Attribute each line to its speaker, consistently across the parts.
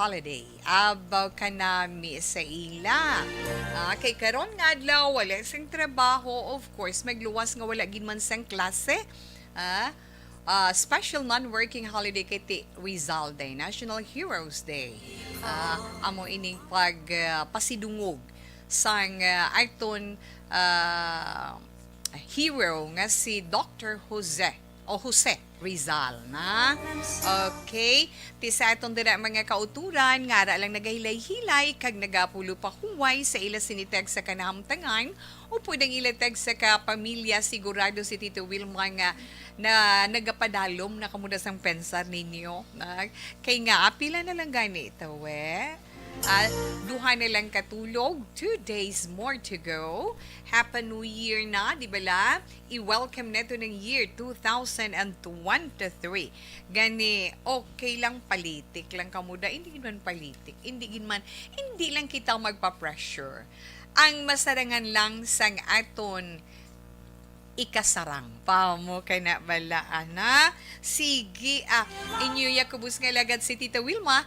Speaker 1: holiday. Abaw ka nami sa ila. Kay karon nga adlaw wala sing trabaho, of course magluwas nga wala gid man sang klase. Ah, special non-working holiday kay ti Rizal Day, National Heroes Day. Amo ining pasidungog sang aton ah, hero nga si Dr. Jose Rizal na. Okay. Ti sa atong dira mga kauturan, nga ra lang nagahilay-hilay kag nagapulo pa huway sa ila siniteg sa kanahamtangan o pwedeng ilateg sa kapamilya sigurado si Tito Wilma nga na nagapadalom na kamuda sang pensar ninyo. Kay nga apila na lang gani ito duha na lang katulog, 2 days more to go. Happy New Year na, di ba la? I-welcome neto ng year 2023. Gani, okay lang politik lang kamuda, hindi man politik, hindi lang kita magpa-pressure. Ang masarangan lang sang aton ikasarang pa mo kay na balaan na. Sige, inyo yakubus nga lagad si Tita Wilma.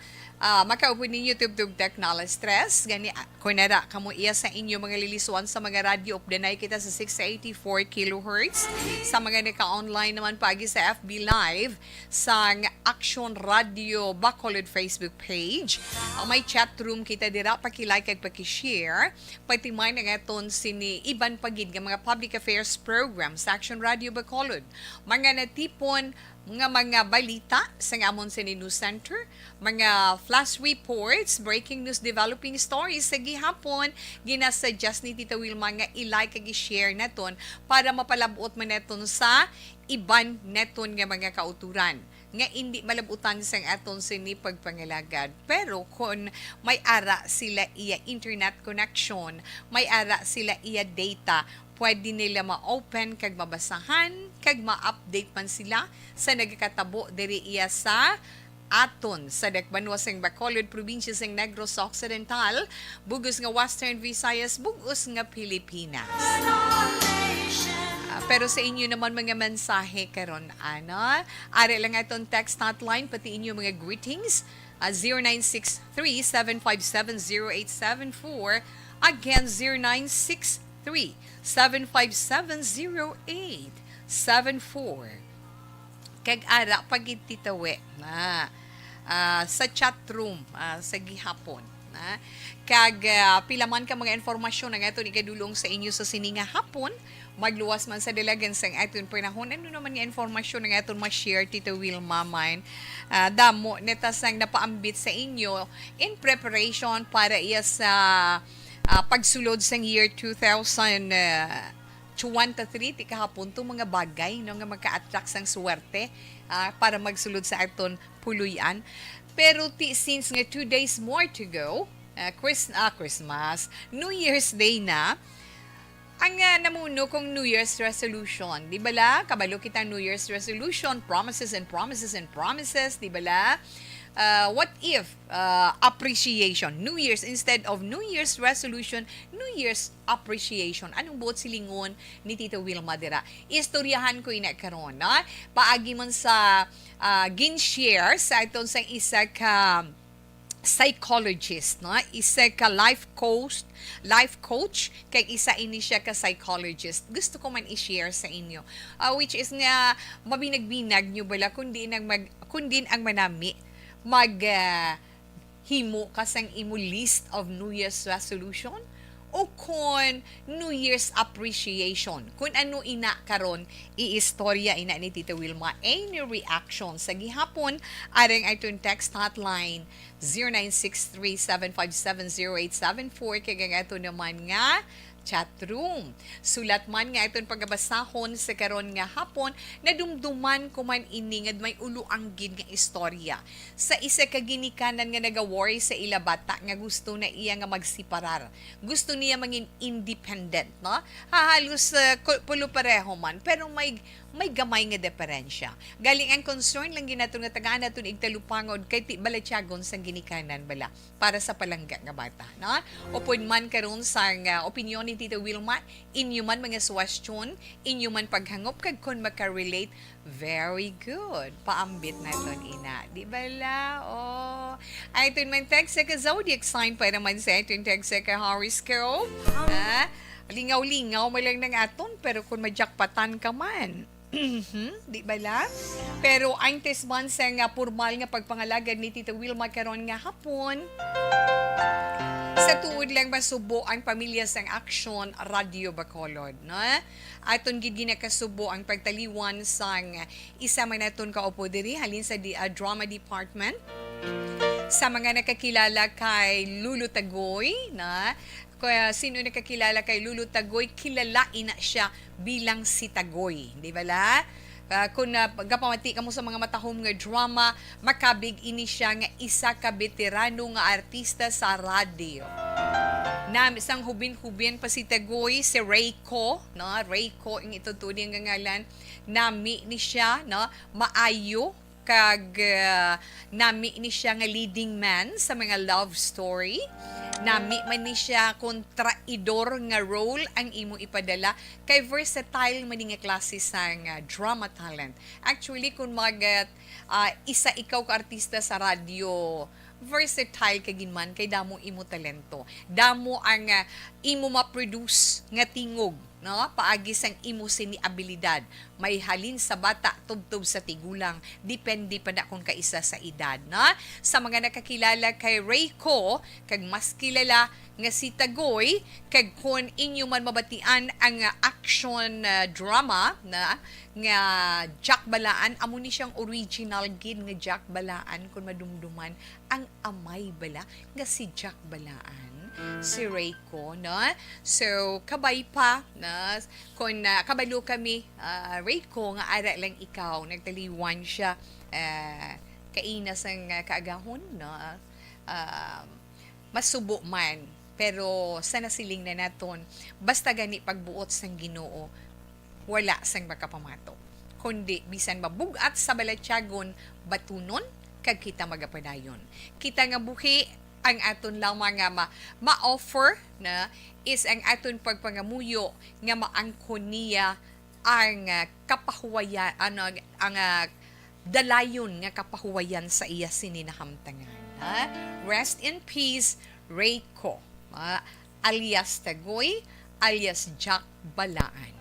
Speaker 1: Makaupo ninyo tubtub technology stress. Gani, kunara, kamo iya sa inyo mga lilisuan sa mga radio. Updanay kita sa 684 kHz. Sa mga naka-online naman pagi sa FB Live, sa Action Radio Bacolod Facebook page. May chat room kita dira, pakilike at pakishare. Pati may nga ton sini iban pagid nga mga public affairs program sa Action Radio Bacolod. Mga natipon, mga balita sa amon sa News Center, mga flash reports, breaking news, developing stories sa gihapon, ginasuggest ni Tita Wilma nga i-like kag i-share naton para mapalabuot man naton sa iban naton nga mga kauturan nga hindi malabutan sang aton sini pagpangalagad. Pero kung may ara sila iya internet connection, may ara sila iya data, pwede nila ma-open kag mabasahan kag ma-update man sila sa nagkatabo diri iya sa aton sa Dakbanwa sang Bacolod, probinsya sang Negros Occidental, bugos nga Western Visayas, bugos nga Pilipinas. Pero sa inyo naman mga mensahe karon ari lang aton text hotline pati inyo mga greetings 0963-757-0874, again 0963-757-0874. Kag ara pagititawe na sa chat room sa gihapon na kag pilaman ka mga informasyon nga aton ikadulong sa inyo sa sininga hapon, magluwas man sa dalagan sang aton panahon. Ano naman nga informasyon nga aton ma-share Tito Wilma man damo neta sang napaambit sa inyo in preparation para iya sa pagsulod sang year 2023 ti kahapon to mga bagay no nga magka-attract sang swerte para magsulod sa aton puluyan. Pero since nga 2 days more to go, Christmas, New Year's Day na, ang namuno kong New Year's resolution. Di ba la? Kabalo kita New Year's resolution, promises and promises and promises. Di ba la? What if appreciation? New Year's, instead of New Year's resolution, New Year's appreciation. Anong buot silingon ni Tito Wilma dira? Istoryahan ko ina karon, no? Paagi man sa gin-share sa iton sa isa ka psychologist, no? Isa ka life coach, kay isa ini siya ka psychologist. Gusto ko man i-share sa inyo. Which is nga mabinag-binag nyo bala kundi ang manami himo kasang imo list of New Year's resolution o kung New Year's appreciation. Kung ano ina karon iistorya ina ni Tita Wilma. Any reaction sa gihapon, aring aton text hotline 0963-757-0874 kaya nga ito naman nga chat room. Sulat man nga itong pagabasahon sa karon nga hapon na dumduman ko man iningad may uluanggid nga istorya. Sa isa ka ginikanan nga nagaworry sa ila bata nga gusto na iya nga magsiparar. Gusto niya maging independent, no? Halos pulo pareho man pero may gamay nga diferensya. Galing ang concern lang ginato nga tagaan naton igtalupangod kay ti balatyagon sang ginikanan bala para sa palangga nga bata, no? Upod man karon sa opinyon ni ni Tita Wilma, inyo man mga question, inyo man paghangop kag kon maka-relate, very good. Paambit naton ina. Di ba la? Oh. Ay, ito man text ka zodiac sign pa naman sa ito text ka horoscope. Ha? Lingaw-lingaw mo lang ng aton, pero kung majakpatan ka man, di ba la? Pero ang tesman sa nga formal nga pagpangalagad ni Tita Wilma karon nga hapon, sa tuod lang masubo ang pamilya sang Action Radio Bacolod, no? Aton gid ginakasubo ang pagtaliwan sang isa man naton kaupo diri halin sa drama department sa mga nakakilala kay Lulu Tagoy, na kaya sino nakakilala kay Lulu Tagoy, kilalain na siya bilang si Tagoy, di ba la? Kung gapamati ka mo sa mga matahom nga drama, makabig ini siya nga isa ka veterano nga artista sa radyo. Na isang hubin-hubin pa si Tagoy, si Rayco, no? Rayco ang itutuloy ang ngalan. Nami ni siya, no? Maayo kag nami ni siya nga leading man sa mga love story. Nami man ni siya kontraidor nga role ang imo ipadala, kay versatile man nga klase sang drama talent. Actually kung isa ikaw ka artista sa radyo, versatile ka ginman kay damo imo talento. Damo ang imo ma-produce nga tingog, no? Paagi sang imo sini abilidad. May halin sa bata tubtob sa tigulang, depende pa na kung kaisa sa edad, na? Sa mga nakakilala kay Rayco, kag mas kilala nga si Tagoy, kag kung inyo man mabatian ang action drama na nga Jack Balaan, amo ni siyang original gid nga Jack Balaan kung madumduman ang amay bala nga si Jack Balaan, si Rayco, no? So, kabay pa, na kung kabalo kami, Rayco, nga ara lang ikaw, nagtaliwan siya, kainas ang kaagahon, no? Masubo man, pero sa nasiling na naton, basta gani pagbuot sang Ginoo, wala sang makapamato. Kundi, bisan mabugat sa balatyagon, batunon, kag kita magapadayon. Kita nga buhi, ang aton lamang nga ma-offer na is ang aton pagpangamuyo nga maangkon niya ang kapahuwayan, ang dalayon nga kapahuwayan sa iya sininahamtangan. Ha? Rest in peace, Rayco, alias Tagoy, alias Jack Balaan.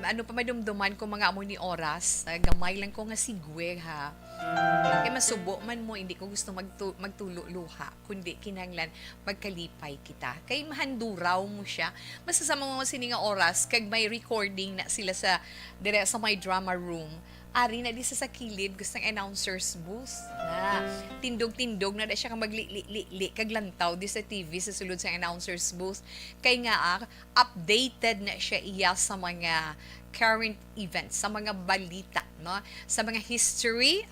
Speaker 1: Ano pa madumduman ko mga amo ni oras, gamay lang ko nga sigwe ha. Kaya masubo man mo, hindi ko gusto magtulo-luha, kundi kinanglan magkalipay kita. Kay mahanduraw mo siya. Masasama mo sini nga oras, kag may recording na sila sa my drama room. Ari na di sa kilid, gustang announcers booth. Na, tindog-tindog na siya kang magli-li-li kag lantaw di sa TV sa sulod sa announcers booth. Kay nga updated na siya iya sa mga current events, sa mga balita, no? Sa mga history,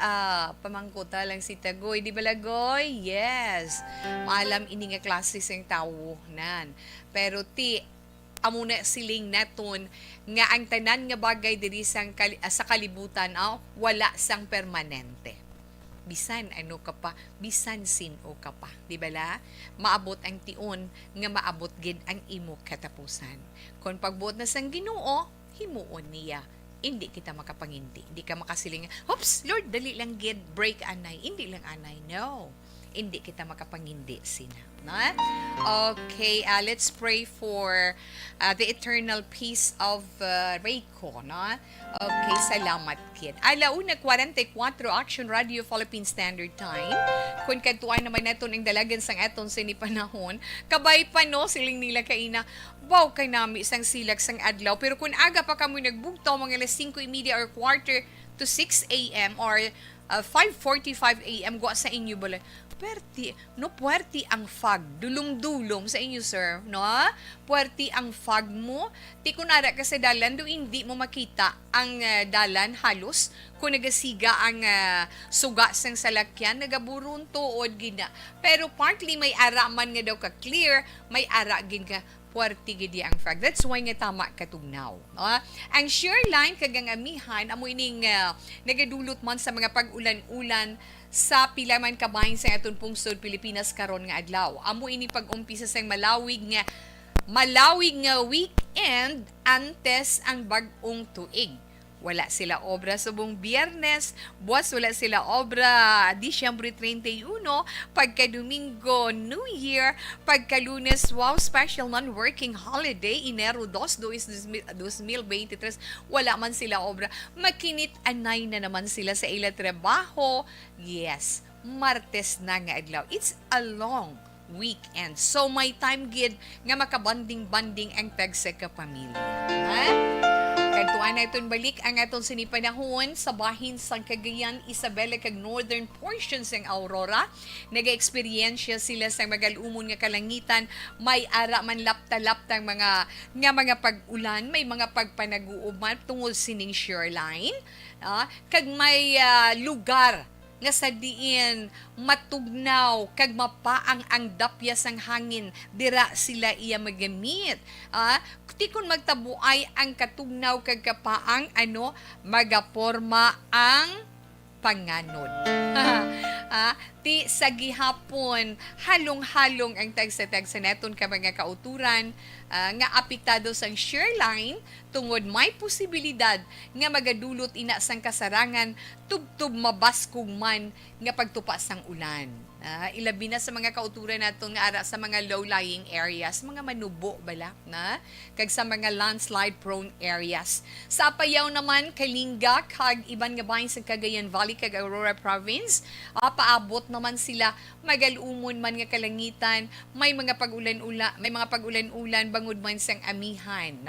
Speaker 1: pamangkota lang si Tagoy, di ba Lagoy? Yes. Maalam ini nga klase sing tawo nan. Pero amuna siling naton nga ang tanan nga bagay diri sa kalibutan wala sang permanente. Bisan ano ka pa, bisan sino ka pa, di ba la? Maabot ang tion nga maabot gid ang imo katapusan. Kung pagbuot na sang Ginoo, himuon niya. Hindi kita makapangindi. Hindi ka makasiling, "Oops, Lord, dali lang gid, break anay." Hindi lang anay. No. Hindi kita makapangindi sina. Na? Okay, let's pray for the eternal peace of Rayco, no? Okay, salamat kid. Alauna 44 Action Radio Philippine Standard Time. Kung katuan naman naton ang dalagan sang aton sa panahon, kabay pa no siling nila kaina. Wow, kay nami isang silag sang adlaw. Pero kung aga pa kamo nagbugtaw mga alas 5:30 or quarter to 6 a.m. or 5:45 a.m. Gwa sa inyo bala. Puwerti ang fog. Dulong-dulong sa inyo, sir. No? Puwerti ang fog mo. Ti kunara ka sa dalan, do hindi mo makita ang dalan halos. Kung nagasiga ang suga sang salakyan, nagaburun tuod gina. Pero partly may ara man nga daw ka clear, may ara gin ka puwerti gidi ang fog. That's why nga tama katugnaw. No? Ang shear line kagang amihan, amo ining nagadulot man sa mga pag-ulan-ulan sa pila man kabahin sa atong pungsod Pilipinas karon nga adlaw. Amo ini pag-umpisa sang malawig nga Malawig nga weekend antes ang bag-ong tuig. Wala sila obra subong Biyernes, buwas wala sila obra Disyembre 31, pagka Domingo New Year, pagka Lunes wow special non-working holiday Enero 2, 2023, wala man sila obra. Makinit anay na naman sila sa ila trabaho. Yes, Martes na nga adlaw. It's a long weekend. So may time gid nga makabanding-banding ang tag sa kapamilya. Ha? Kantuan na itong balik ang atong sinipanahon sa bahin sa Cagayan, Isabela kag northern portions ng Aurora. Naga-eksperyensya sila sa magalumon nga kalangitan, may ara man lapta-laptang mga pag-ulan, may mga pagpanaguuman tungod sining shoreline. Kag may lugar nga sa diin matugnaw kag mapaang ang dapyas ang hangin dira sila iya magamit. Tikon magtabuay ang katugnaw kag kapaang magaporma ang panganod. Ti sa gihapon halong-halong ang tagsa-tagsa naton ka mga kauturan nga apektado sang shoreline tungod may posibilidad nga magadulot ina sang kasarangan tubtub mabaskog man nga pagtupa sang ulan. Ilabi na sa mga kauturan naton nga ara sa mga low-lying areas, mga manubo bala na kag sa mga landslide prone areas. Sa Apayao naman Kalinga kag iban nga bahin sa Cagayan Valley kag Aurora Province, paabot naman sila magalumon man nga kalangitan, may mga pagulan-ulan bangod man sang amihan.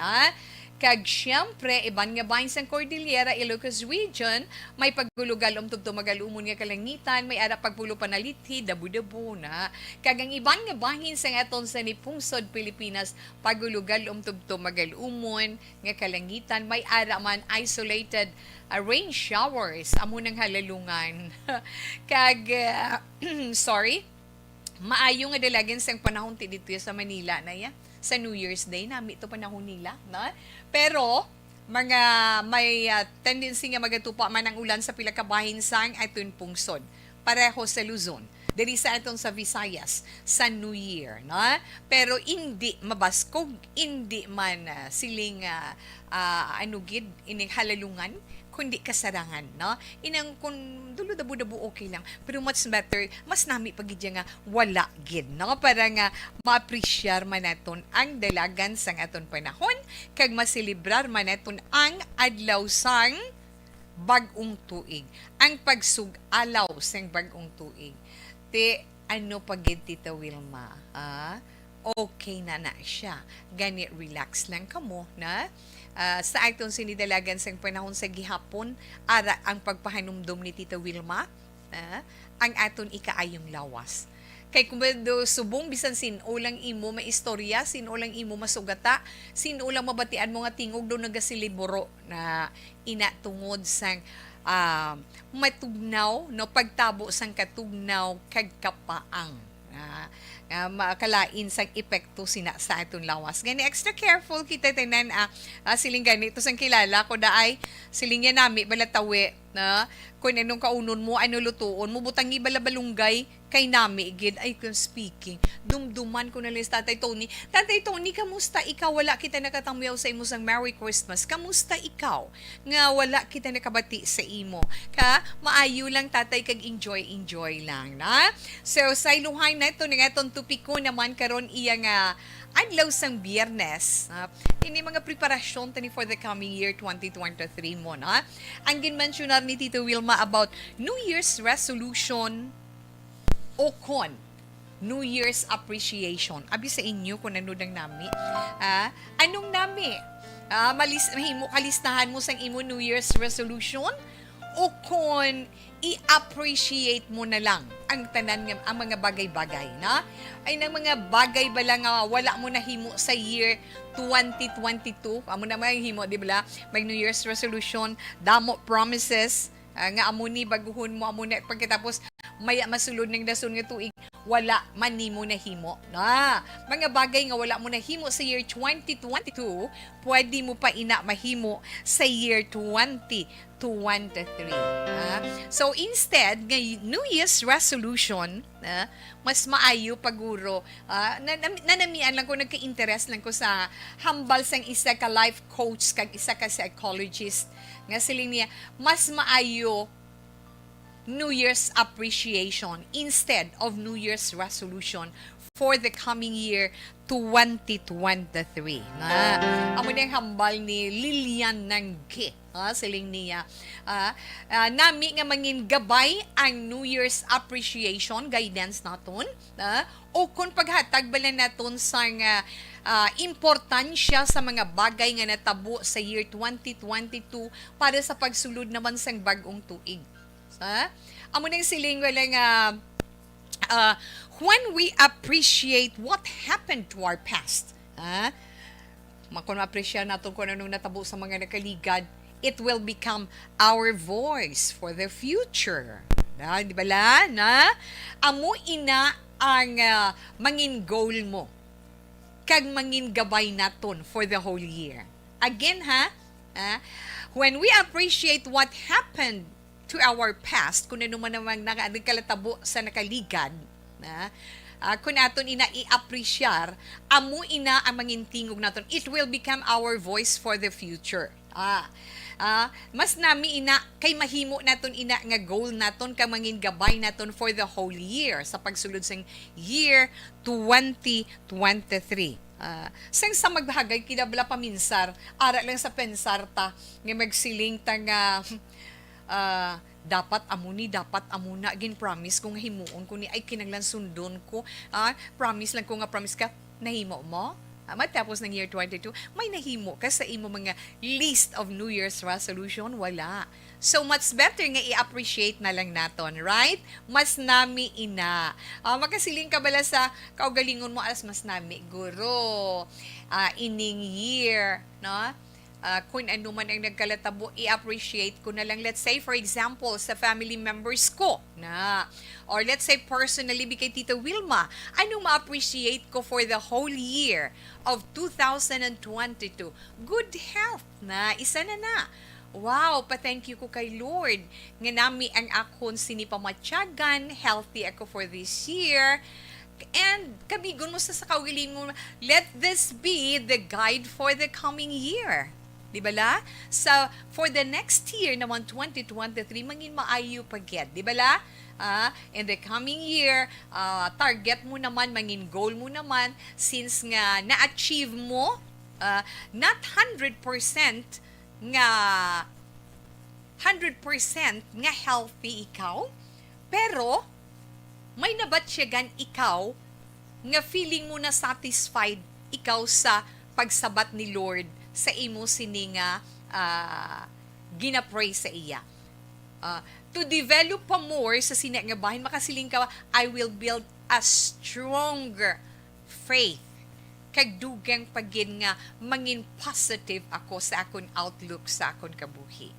Speaker 1: Kag siyempre, iban nga bahin sa Cordillera, Ilocos Region, may paggulugal tubto magalumon nga kalangitan, may ara pagpulo panalithi, dabu-dabu na. Kag ang iban nga bahin sa aton sa nipungsod Pilipinas, paggulugal tubto magalumon nga kalangitan, may ara man isolated rain showers, amo nang halalungan. Kag, maayo nga dalagan sang panahon ti dito sa Manila na ya. Sa New Year's Day, nami ito panahon nila. Na? Pero, may tendency nga magatupa man ang ulan sa pila ka bahin sang aton pungsod. Pareho sa Luzon. Diri sa aton sa Visayas sa New Year. Na? Pero hindi mabaskog, hindi man siling ining halalungan, kundi kasarangan, no? Inang kung dulo dabu-dabu okay lang, pero much better, mas nami pagidya nga wala gid, no? Para nga ma-appreciate man naton ang dalagan sang aton panahon, kag maselebrar man naton ang adlaw sang bag-ong tuig, ang pagsug-alaw sang bag-ong tuig. Te pagid Tita Wilma, okay na siya. Ganit relax lang kamo na. Sa aton sinidalagan sang panahon sa gihapon, ara ang pagpahanumdum ni Tita Wilma, ang aton ikaayong lawas. Kay kumado subong bisan sinulang imo maistorya, sinulang imo masugata, sinulang mabatian mo nga tingog do nagasiliburo na inatungod sang matugnaw no pagtabo sang katugnaw kag kapaang makalain sa epekto sina sa aton lawas. Gani extra careful kita tanan siling ganito sang kilala ko daay siling yan nami balatawi na kung anong kaunon mo ano lutuon mo butang balabalunggay kay nami gid ay kung speaking dumduman ko na lang sa Tatay Tony kamusta ikaw wala kita nakatangyaw sa imo sang Merry Christmas kamusta ikaw nga wala kita nakabati sa imo ka maayo lang tatay kag enjoy lang na so sa iluhay na ito nga itong tupiko naman karon iya nga adlaw sang Biyernes. Ini mga preparasyon tani for the coming year 2023 mo na. Ang ginmensionar ni Tito Wilma about New Year's resolution o kon New Year's appreciation. Abi sa inyo kung ano nang nami. Anong nami? Mahimo kalistahan mo sang imo New Year's resolution o kon i-appreciate mo na lang ang tanan nga ang mga bagay-bagay na ay nang mga bagay ba lang wala mo na himo sa year 2022 amo na may himo di ba may New Year's resolution damo promises nga amo ni baguhon mo amo na pagkatapos maya masulod ng dason nga tuig wala man nimo nahimo na mga bagay nga wala mo nahimo sa year 2022, pwede mo pa ina mahimo sa year 2023. So instead nga New Year's resolution, mas maayo paguro, nanamian lang ko, nagka-interest lang ko sa hambal sang isa ka life coach kag isa ka psychologist nga siling niya mas maayo New Year's appreciation instead of New Year's resolution for the coming year 2023. Amo na yung hambal ni Lilian Nangge. Siling niya. Nami nga mangin gabay ang New Year's appreciation guidance naton. O kung paghatag bala naton sa importansya sa mga bagay nga natabo sa year 2022 para sa pagsulod naman sang bagong tuig. Amo nang siling wala nga when we appreciate what happened to our past, kung ma-appreciate natin kung anong natabo sa mga nakaligad, it will become our voice for the future. Di ba la? Amo ina ang mangin goal mo kag mangin gabay naton for the whole year. Again when we appreciate what happened to our past, kung ano man namang nagkalatabo sa nakaligad, kung aton ina i-appreciate, amo ina ang mangintingog naton, it will become our voice for the future. Mas nami ina kay mahimo naton ina nga goal naton ka mangin gabay naton for the whole year sa pagsulod sang year 2023. Sang sa magbahagay kinabla paminsar, ara lang sa pensar ta nga magsiling ta nga dapat amuna gin promise kung himuon ko ni ay kinanglan sundon ko, promise lang ko nga promise ka nahimo mo. Matapos ng year 22 may nahimo ka sa imo mga list of New Year's resolution, wala. So much better nga i-appreciate na lang naton, right? Mas nami ina makasiling ka bala sa kaugalingon mo as mas nami guro ining year, no? Kung ano man ang nagkalatabo, i-appreciate ko na lang. Let's say, for example, sa family members ko, or let's say personally, kay Tita Wilma, anong ma-appreciate ko for the whole year of 2022? Good health isa na. Wow, pa-thank you ko kay Lord. Nga nami ang akon sinipamatyagan, healthy ako for this year. And kabigon mo sa kaugalingon, let this be the guide for the coming year. Di ba la? So, for the next year naman, 2023, mangin maayo pagget. Di ba la? In the coming year, target mo naman, mangin goal mo naman, since nga na-achieve mo, not 100% nga 100% nga healthy ikaw, pero may nabatsyagan ikaw nga feeling mo na satisfied ikaw sa pagsabat ni Lord sa imo sini nga ginapray sa iya. To develop pa more sa sina nga bahin, makasiling ka, I will build a stronger faith. Kag dugang pagin nga mangin positive ako sa akon outlook sa akon kabuhi.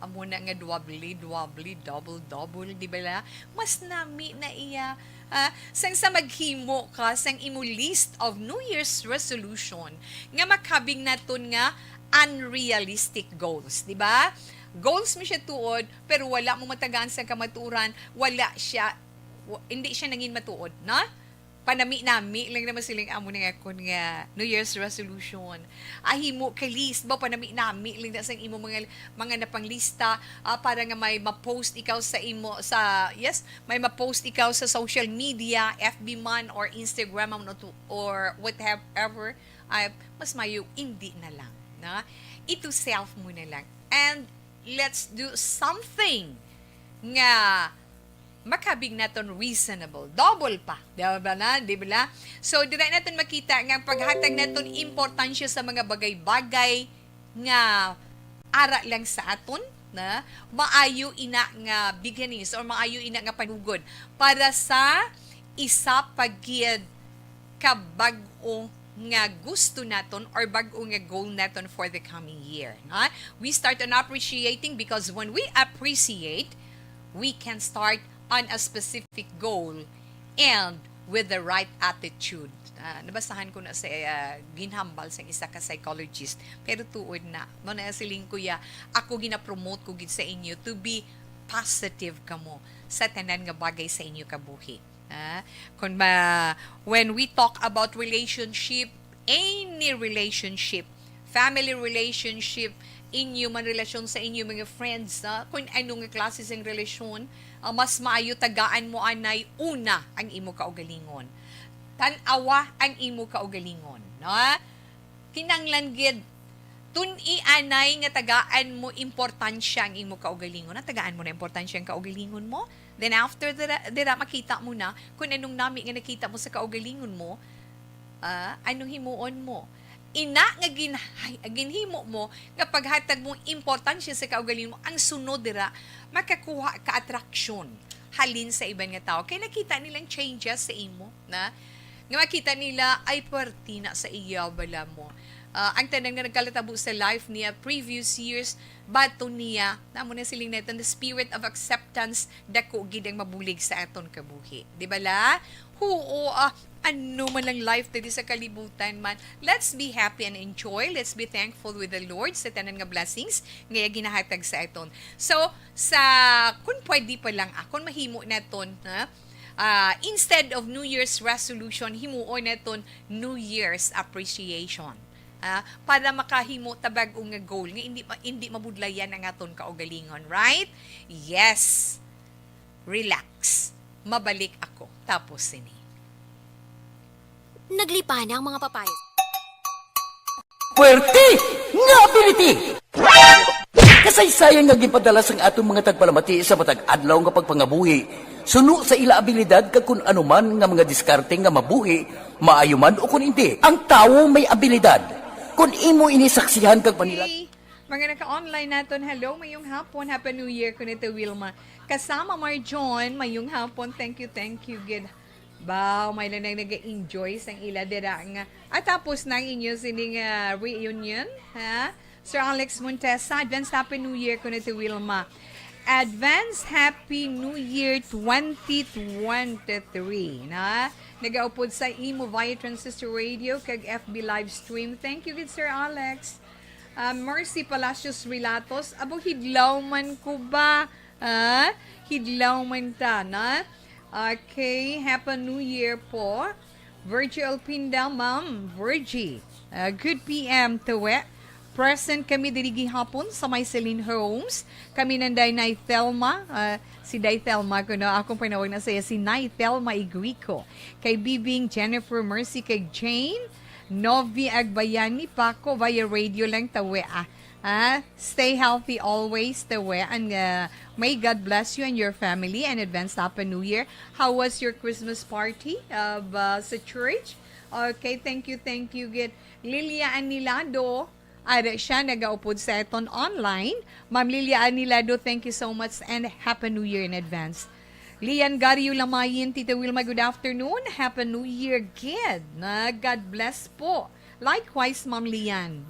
Speaker 1: Amo na nga double, double, di ba la? Mas nami na iya. Sang sa maghimo ka sang imo list of New Year's resolution nga makabing naton nga unrealistic goals, di ba? Goals mo siya tuod pero wala mo matagaan sa kamaturan, hindi siya nangin matuod, na? Panami-nami lang naman silang amo nga kon nga New Year's resolution. Ahimo kay list ba panami-nami lang na sang imo mga napanglista para nga may ma-post ikaw sa imo may ma-post ikaw sa social media, FB man or Instagram man or whatever. Mas mayo hindi na lang, na? Ito self mo na lang. And let's do something nga makabig naton reasonable. Double pa. Di ba na? Di ba? So, dira natin makita nga paghatag naton importansya sa mga bagay-bagay nga ara lang sa aton, na maayo ina nga beginnings or maayo ina nga panugod para sa isa pagyud ka bag-o nga gusto naton or bag-o nga goal naton for the coming year. We start on appreciating because when we appreciate, we can start on a specific goal and with the right attitude. Nabasahan ko na sa ginhambal sa isa ka psychologist, pero tuod na mo na siling kuya ako gina-promote ko gid sa inyo to be positive kamo sa tanan nga bagay sa inyo kabuhi. When we talk about relationship, any relationship, family relationship, inyo man relasyon sa inyo mga friends, kung anong klase ng relasyon, mas maayo tagaan mo anay una ang imo kaugalingon. Tanawa ang imo kaugalingon. No? Kinanglan gid tun-i anay nga tagaan mo importansya ang imo kaugalingon. Tagaan mo na importansya ang kaugalingon mo. Then after that, makita mo na kung anong nami nga nakita mo sa kaugalingon mo, anong himuon mo. Ina nga ginhimo mo nga paghatag mo importansya sa kaugalingon mo, ang sunod dira makakuha ka attraction halin sa ibang nga tao. Kaya nakita nilang changes sa imo na nga makita nila ay parti na sa iya bala mo. Ang tanang nga nagkalatabo sa life niya previous years, bato niya namo na siling neton the spirit of acceptance dako gid ang mabulig sa aton kabuhi. Di ba la? Ano man lang life dito sa kalibutan man. Let's be happy and enjoy. Let's be thankful with the Lord sa tanan nga blessings nga ginahatag sa aton. So, kung pwede pa lang akon mahimo naton, instead of New Year's resolution, himuon naton New Year's appreciation. Para makahimo tabag nga goal nga hindi mabudlayan ang aton kaugalingon, right? Yes. Relax. Mabalik ako. Tapos sini.
Speaker 2: Naglipa na ang mga papayas.
Speaker 3: Puwerte nga ability! Kasaysayan nga gipadala sang atong mga tagpalamati sa matag adlaw nga pagpangabuhi. Suno sa ila abilidad kag kun anuman nga mga diskarte nga mabuhi, maayo man o kun hindi. Ang tawo may abilidad. Kung imo inisaksihan kag panila.
Speaker 1: Hey, mga naka-online naton, hello, mayong hapon. Happy New Year ko nito, Wilma. Kasama Marjon, mayong hapon. Thank you, good. Bao, may lang nag-enjoy sang ila dira nga. At tapos na inyo sining reunion, ha? Sir Alex Montesa, advance Happy New Year ko nito, Wilma. Advance Happy New Year 2023, na? Nagaupod sa imo via Transistor Radio kag FB live stream. Thank you, good Sir Alex. Mercy Palacios Relatos, abo hidlaw man ko ba? Hidlaw man ta, na? Okay, Happy New Year po. Virgil Pindal, Ma'am Virgie. Good PM to Present kami diri gihapon sa Myceline Homes. Kami nanday Nay Thelma. Si Day Thelma ko na akong panawag na saya si Nay Thelma Igrico. Kay Bibing Jennifer Mercy, kay Jane Novi Agbayani Paco via radio lang tawe. Stay healthy always tawe, and may God bless you and your family, and advance Happy New Year. How was your Christmas party sa church? Okay, thank you. Get Lilia Anilado. Ada siya nagaupod sa eton online. Ma'am Lilia Anilado, thank you so much and Happy New Year in advance. Lian Gario Lamayin, Tita Wilma, good afternoon. Happy New Year, kid. God bless po. Likewise, Ma'am Lian.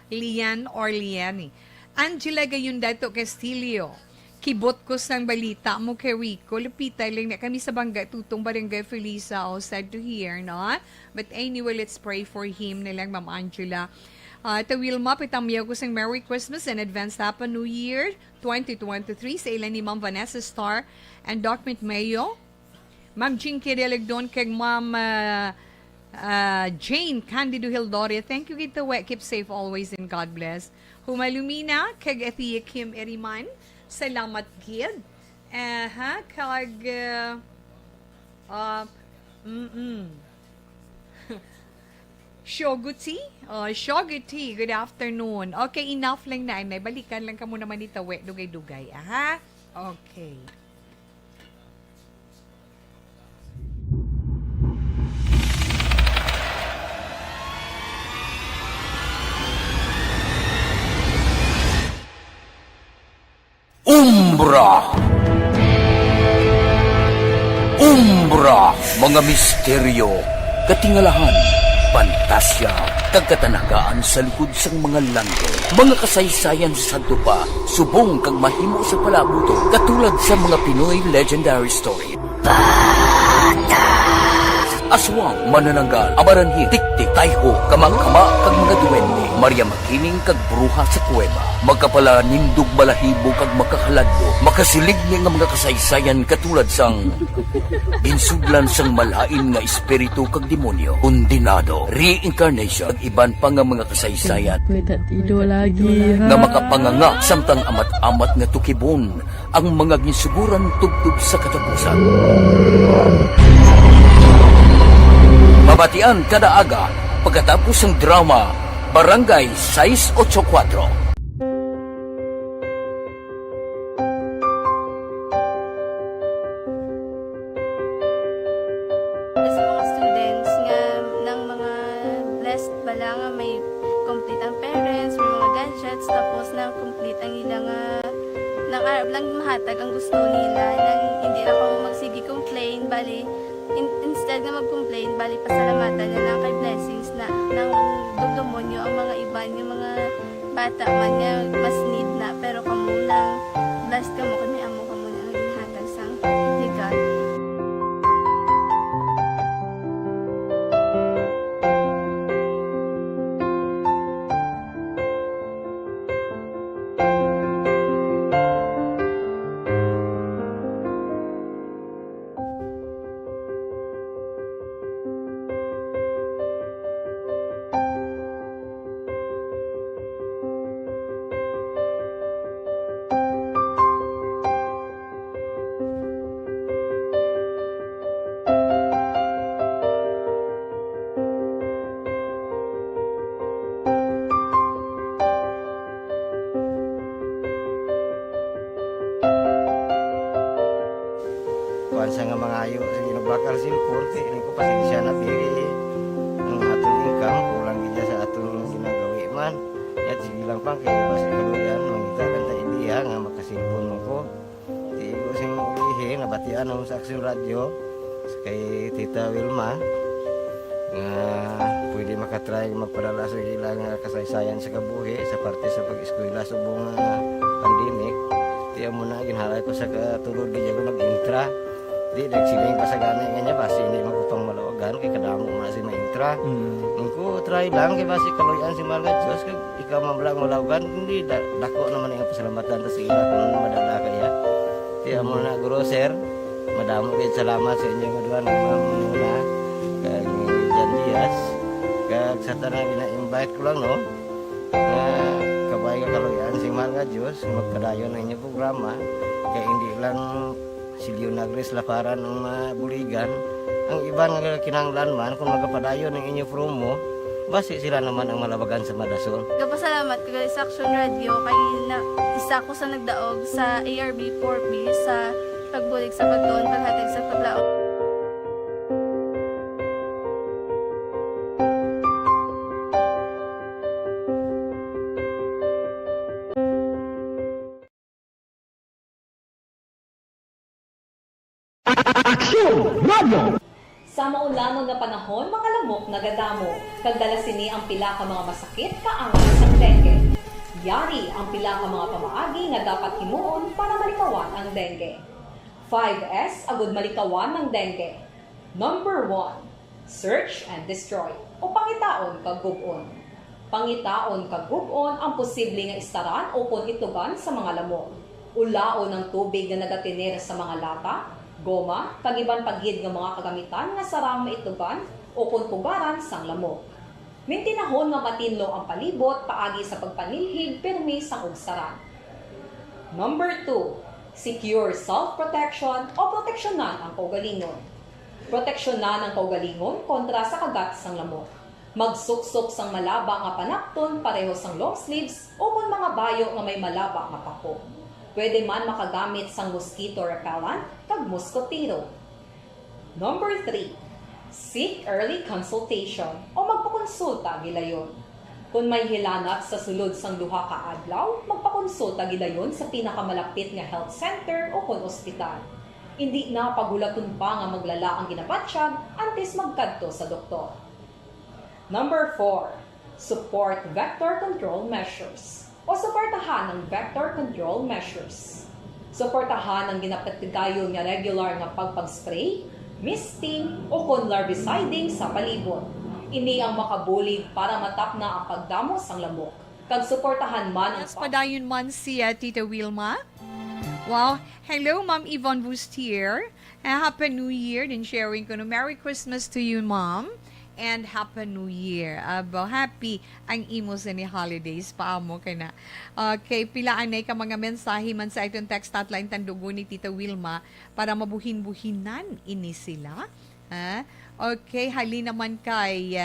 Speaker 1: Lian or Liani. Angela Gayundato Castillo. Kibot ko sang balita mo kay Rico. Lupitay lang na kami sa Bangga, tutong Barangay Felisa. Sad to hear, no? But anyway, let's pray for him nilang, Ma'am Angela. Ito Wilma, pitamyaw ko sang Merry Christmas and advance Happy New Year 2023 sa ilan ni Ma'am Vanessa Star and Doc Mayo. Ma'am Jean Kirelegdon kag Ma'am Jane Candido Hildoria. Thank you, Gita We. Keep safe always and God bless. Humalumina kag Ethia Kim Eriman. Salamat, Gid. Kag Shoguti? Shoguti, good afternoon. Okay, enough lang na. Balikan lang ka muna man dito, we, dugay-dugay. Aha? Okay.
Speaker 3: Umbra, mga misteryo, katingalahan, pantasya, kagkatanagaan sa likod sang mga langit. Mga kasaysayan sa dupa, subong kag mahimo sa palabuto, katulad sa mga Pinoy legendary story. Bata! aswang, manananggal, amaranhit, tiktik, tayho, kamang-kama, kag mga duwende, Maria Makining kag bruha sa kuweba. Magkapala nindog balahibo kag makahaladlo, makasilig niya nga mga kasaysayan katulad sang ginsudlan sang malain nga espiritu kag demonyo, kondinado, reincarnation, kag iban pa nga mga kasaysayan
Speaker 2: May tatido lagi.
Speaker 3: nga makapanganga samtang amat-amat nga tukibon ang mga ginsuguran tugtog sa katapusan. Mabatian kada aga pagkatapos ng drama Barangay 684.
Speaker 4: Sa mga students nga ng mga blessed bala nga may complete ang parents, may mga gadgets, tapos na complete ang ilang nang arab lang mahatag ang gusto nila nang hindi na pa magsigi complain bali instead na mag-complain bali pasalamatan na lang kay blessings na nang demonyo ang mga iban yung mga bata man nga mas need na pero kamo lang blessed kamo kami amo kamo na ginhatag sang ligat.
Speaker 5: Kuan sa nga mga ayo sa ginabakal silpon kay ini ko pasensya na pili ang atong income kulang gid sa atong ginagawi man at sige lang pang kay basi kaluyan mangita kan ta idea nga makasilpon mo ko di ko sing ihi nabatian ang sa Aksyon Radio kay Tita Wilma nga pwede makatry magpadala sa ilang kasaysayan sa kabuhi sa parte sa pag-eskwela subong pandemic tiya mo na ginhalay ko sa katulog di ko nag-intra di nagsiling pa sa gani nga niya basi hindi magupang malawagan kay kadamo man si maintra ko try lang kay basi kaloyan si mga Diyos kay ikaw mablang malawagan hindi dako naman ang pasalamatan ta sa ila kung madala kaya tiya mo na guro sir madamo gid salamat sa inyong duha ng mga kay Jan Diaz kag sa tanang ina-invite ko lang no kabay ka kaloyan si mga Diyos magpadayon ng inyong programa kay hindi lang silyo nagres laparan ng buligan ang iban nga kinanglan man kung magapadayon ng inyong promo basi sila naman ang malabagan sa Madasol.
Speaker 4: Kapasalamat ko sa Aksyon Radio kay na isa ko sa nagdaog sa ARB 4B sa pagbulig sa pagtuon paghatag sa paglaom.
Speaker 6: Sa maulamon nga panahon, mga lamok nagadamo, kagdala sini ang pila ka mga masakit kaangat sa dengue. Yari ang pila ka mga pamaagi nga dapat himuon para malikawan ang dengue. 5S agud malikawan ng dengue. Number 1, search and destroy o pangitaon kag gub-on. Pangitaon kag gub-on ang posible nga istaran o kon itugan sa mga lamok. Ulaon ng tubig na nagatiner sa mga lata, goma, kag-iban paggid nga mga kagamitan nga sarang maitugan o kung pugaran sang lamok. Mintinahon nga matinlo ang palibot paagi sa pagpanilhig pirmi sang ugsaran. Number 2, secure self-protection o proteksyonan ang kaugalingon. Proteksyonan ang kaugalingon kontra sa kagat sang lamok. Magsuksok sang malaba nga panakton pareho sang long sleeves o kung mga bayo nga may malaba nga pako. Pwede man makagamit sang mosquito repellent kag mosquitero. Number 3, seek early consultation o magpakonsulta gilayon. Kung may hilanat sa sulod sang duha ka adlaw, magpakonsulta gilayon sa pinakamalapit nga health center o kon ospital. Hindi na pagulaton pa nga maglala ang ginabatsyag antes magkadto sa doktor. Number 4, support vector control measures o suportahan ng vector control measures. Suportahan ang ginapatigayon nga regular nga pagpag-spray, misting o kung larviciding sa palibot. Ini ang makabulid para matap na ang pagdamos ang lamok. Kag suportahan man ang
Speaker 1: Yes, padayon man si Tita Wilma. Wow. Hello, Ma'am Yvonne Bustier. Happy New Year. Din sharing ko no. Merry Christmas to you, Ma'am. And Happy New Year. Happy ang imo sa ni holidays. Paamo ka na. Okay, pilaan na ka mga mensahe man sa itong text hotline tandugo ni Tita Wilma para mabuhin-buhinan ini sila. Okay, hali naman kay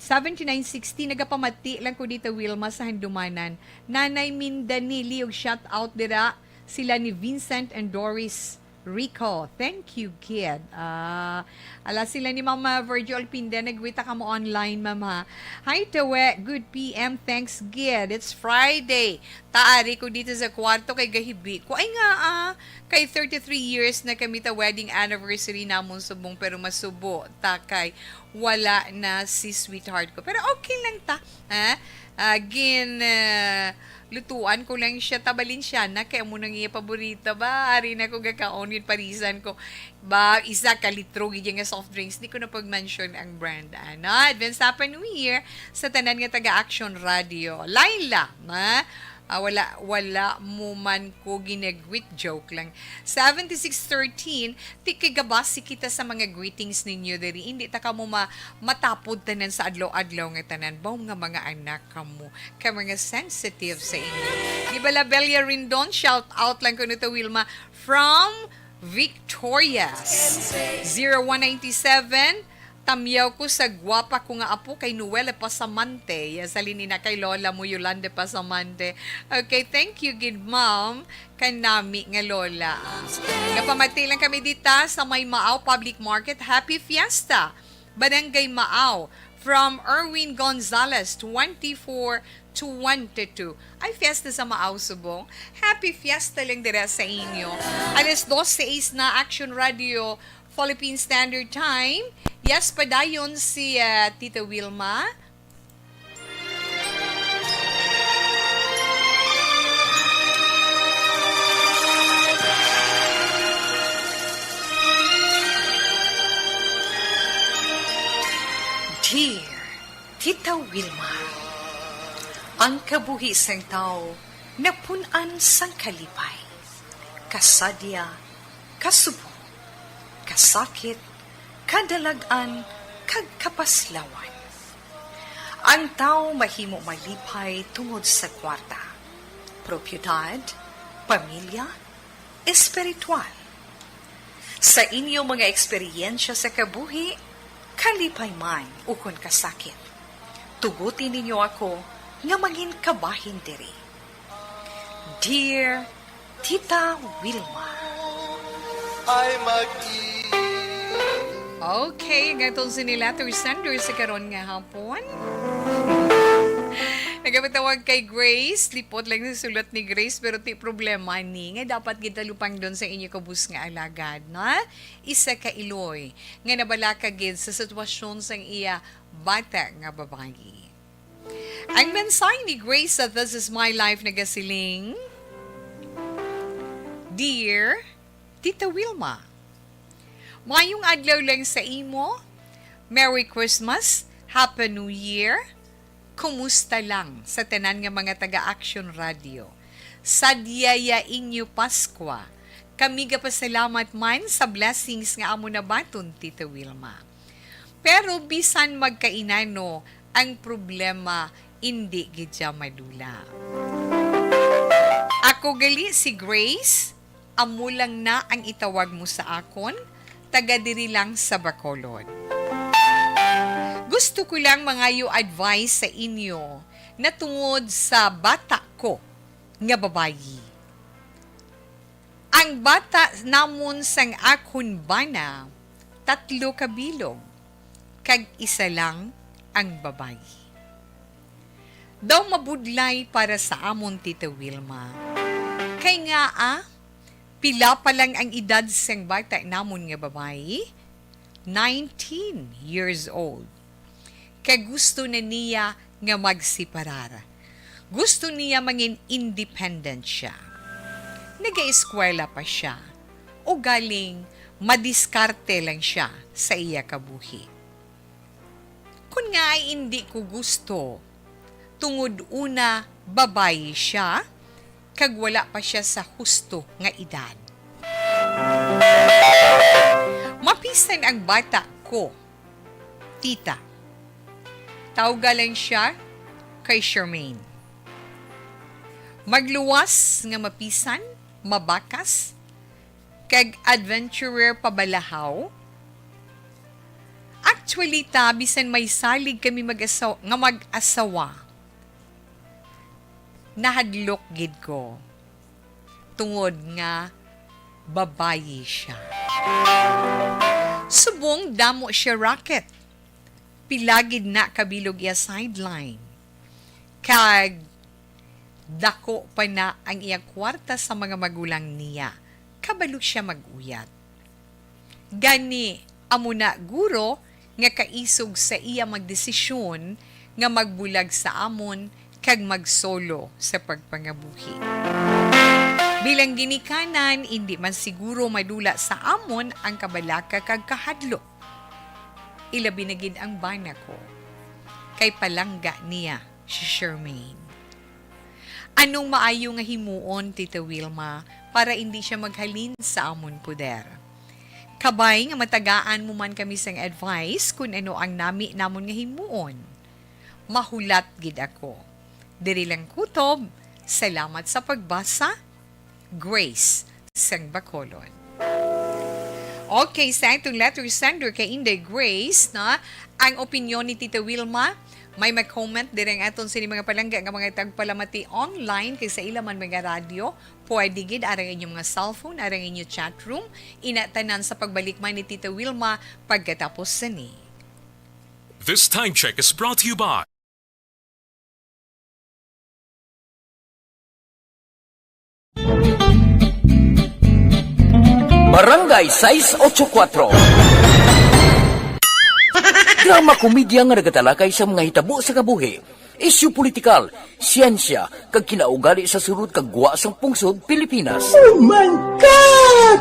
Speaker 1: 7960, nagapamati lang ko dito, Wilma, sa Handumanan. Nanay Mindanili, yung shout out dira sila ni Vincent and Doris Rico. Thank you, kid. Ala sila ni Mama Virgil Pinda, nagwita ka mo online, Mama. Hi, Tawe. Good PM. Thanks, kid. It's Friday. Taari ko dito sa kwarto kay gahibi ko. Ay nga, kay 33 years na kami ta wedding anniversary namon subong pero masubo. Takay, wala na si sweetheart ko. Pero okay lang ta. Lutuan ko lang siya, tabalin siya na, kaya mo nang iya paborita ba? Ari na ko gakaon yun, parisan ko. Ba, isa ka litro, gigyan nga soft drinks. Di ko na pag-mention ang brand. Advance Happy New Year sa tanan nga taga-Action Radio. Laila, wala mo man ko ginagwit, joke lang. 7613, ti kagabasi kita sa mga greetings ninyo diri. Hindi ta ka mo matapod tanan sa adlaw-adlaw nga tanan. Baw nga mga anak ka mo, ka mga sensitive sa inyo. Di ba la Belia Rindon, shout out lang ko nito, Wilma, from Victoria. 0197, tamyaw ko sa gwapa ko nga apo kay Noelle Pasamante. Yasalini na kay Lola mo Yolanda Pasamante. Okay, thank you, good mom. Kanami nga Lola. Kapamati lang kami dita sa May Maaw Public Market. Happy Fiesta! Barangay Maaw. From Erwin Gonzalez, 24 to 22. Ay, fiesta sa Maaw, Subong. Happy Fiesta lang dira sa inyo. Alas 12 na Action Radio Philippine Standard Time. Yes, padayon si Tita Wilma. Dear Tita Wilma, ang kabuhisang tao napunan sang kalipay, kasadya, kasubong, kasakit, kadalagan, kag kapaslawan. Ang tao mahimo malipay tungod sa kwarta, propiedad, pamilya, espiritual. Sa inyong mga eksperyensya sa kabuhi, kalipay man ukon kasakit. Tugutin ninyo ako nga maging kabahin diri. Dear Tita Wilma,
Speaker 7: ay
Speaker 1: okay, gatong sinilator sender sa karon nga hapon. Nagapatawag kay Grace, lipot lang sa sulat ni Grace, pero ti problema ni, nga dapat kita lupang doon sa inyo kabus nga alagad, na? Isa ka iloy, nga nabala ka gid sa sitwasyon sang iya bata nga babayi. Ang mensahe ni Grace sa This Is My Life na gasiling, Dear Tita Wilma, mayong adlaw lang sa imo, Merry Christmas, Happy New Year, kumusta lang sa tanan nga mga taga-Action Radio. Sadyaya inyo Paskwa, kami gapasalamat man sa blessings nga amo na baton, Tita Wilma. Pero bisan magkainano, ang problema hindi gidya madula. Ako gali si Grace, amo lang na ang itawag mo sa akon, taga diri lang sa Bacolod. Gusto ko lang mangayo advice sa inyo na tungod sa bata ko nga babayi. Ang bata namon sang akon bana, 3 kabilog, kag isa lang ang babayi. Daw mabudlay para sa amon, Tita Wilma. Kay nga pila pa lang ang edad sang bata namon nga babayi, 19 years old. Kay gusto na niya nga magsiparar. Gusto niya mangin independent siya. Nag-eskwela pa siya. O galing madiskarte lang siya sa iya kabuhi. Kung nga ay hindi ko gusto, tungod una babayi siya, kag wala pa siya sa husto nga edad. Mapisan ang bata ko, tita. Tawgalan siya kay Charmaine. Magluwas nga mapisan, mabakas, kag adventurer pabalahaw. Actually, bisan may salig kami mag-asawa. Nahadlok gid ko. Tungod nga babayi siya. Subong damo siya rocket. Pilagid na kabilog iya sideline. Kag dako pa na ang iyang kwarta sa mga magulang niya. Kabalo siya mag-uyat. Gani, amo na guro nga kaisog sa iya magdesisyon nga magbulag sa amon kag magsolo sa pagpangabuhi. Bilang ginikanan, hindi man siguro madula sa amon ang kabalaka kag kahadlo. Ilabi na gid ang bana ko. Kay palangga niya si Charmaine. Anong maayo nga himuon, Tita Wilma, para hindi siya maghalin sa amon puder? Kabay nga matagaan mo man kami sang advice kung ano ang nami namon nga himuon. Mahulat gid ako. Diri lang kutob. Salamat sa pagbasa. Grace sang Bacolod. Okay, sa itong letter sender kay Inday Grace, na ang opinyon ni Tita Wilma, may mag-comment direng aton sini mga palangga nga mga tagpalamati online kay sa ilaman mga radyo, pwede gid arang inyong mga cellphone, arang inyong chat room, inatanan sa pagbalik man ni Tita Wilma pagkatapos sani.
Speaker 8: This time check is brought to you by
Speaker 3: Barangay 684. Drama komedya nga nagatalakay sa mga hitabo sa kabuhi, isyu politikal, siyensya, kag kinaugali sa surut kag guwa sang pungsod Pilipinas. Oh my God!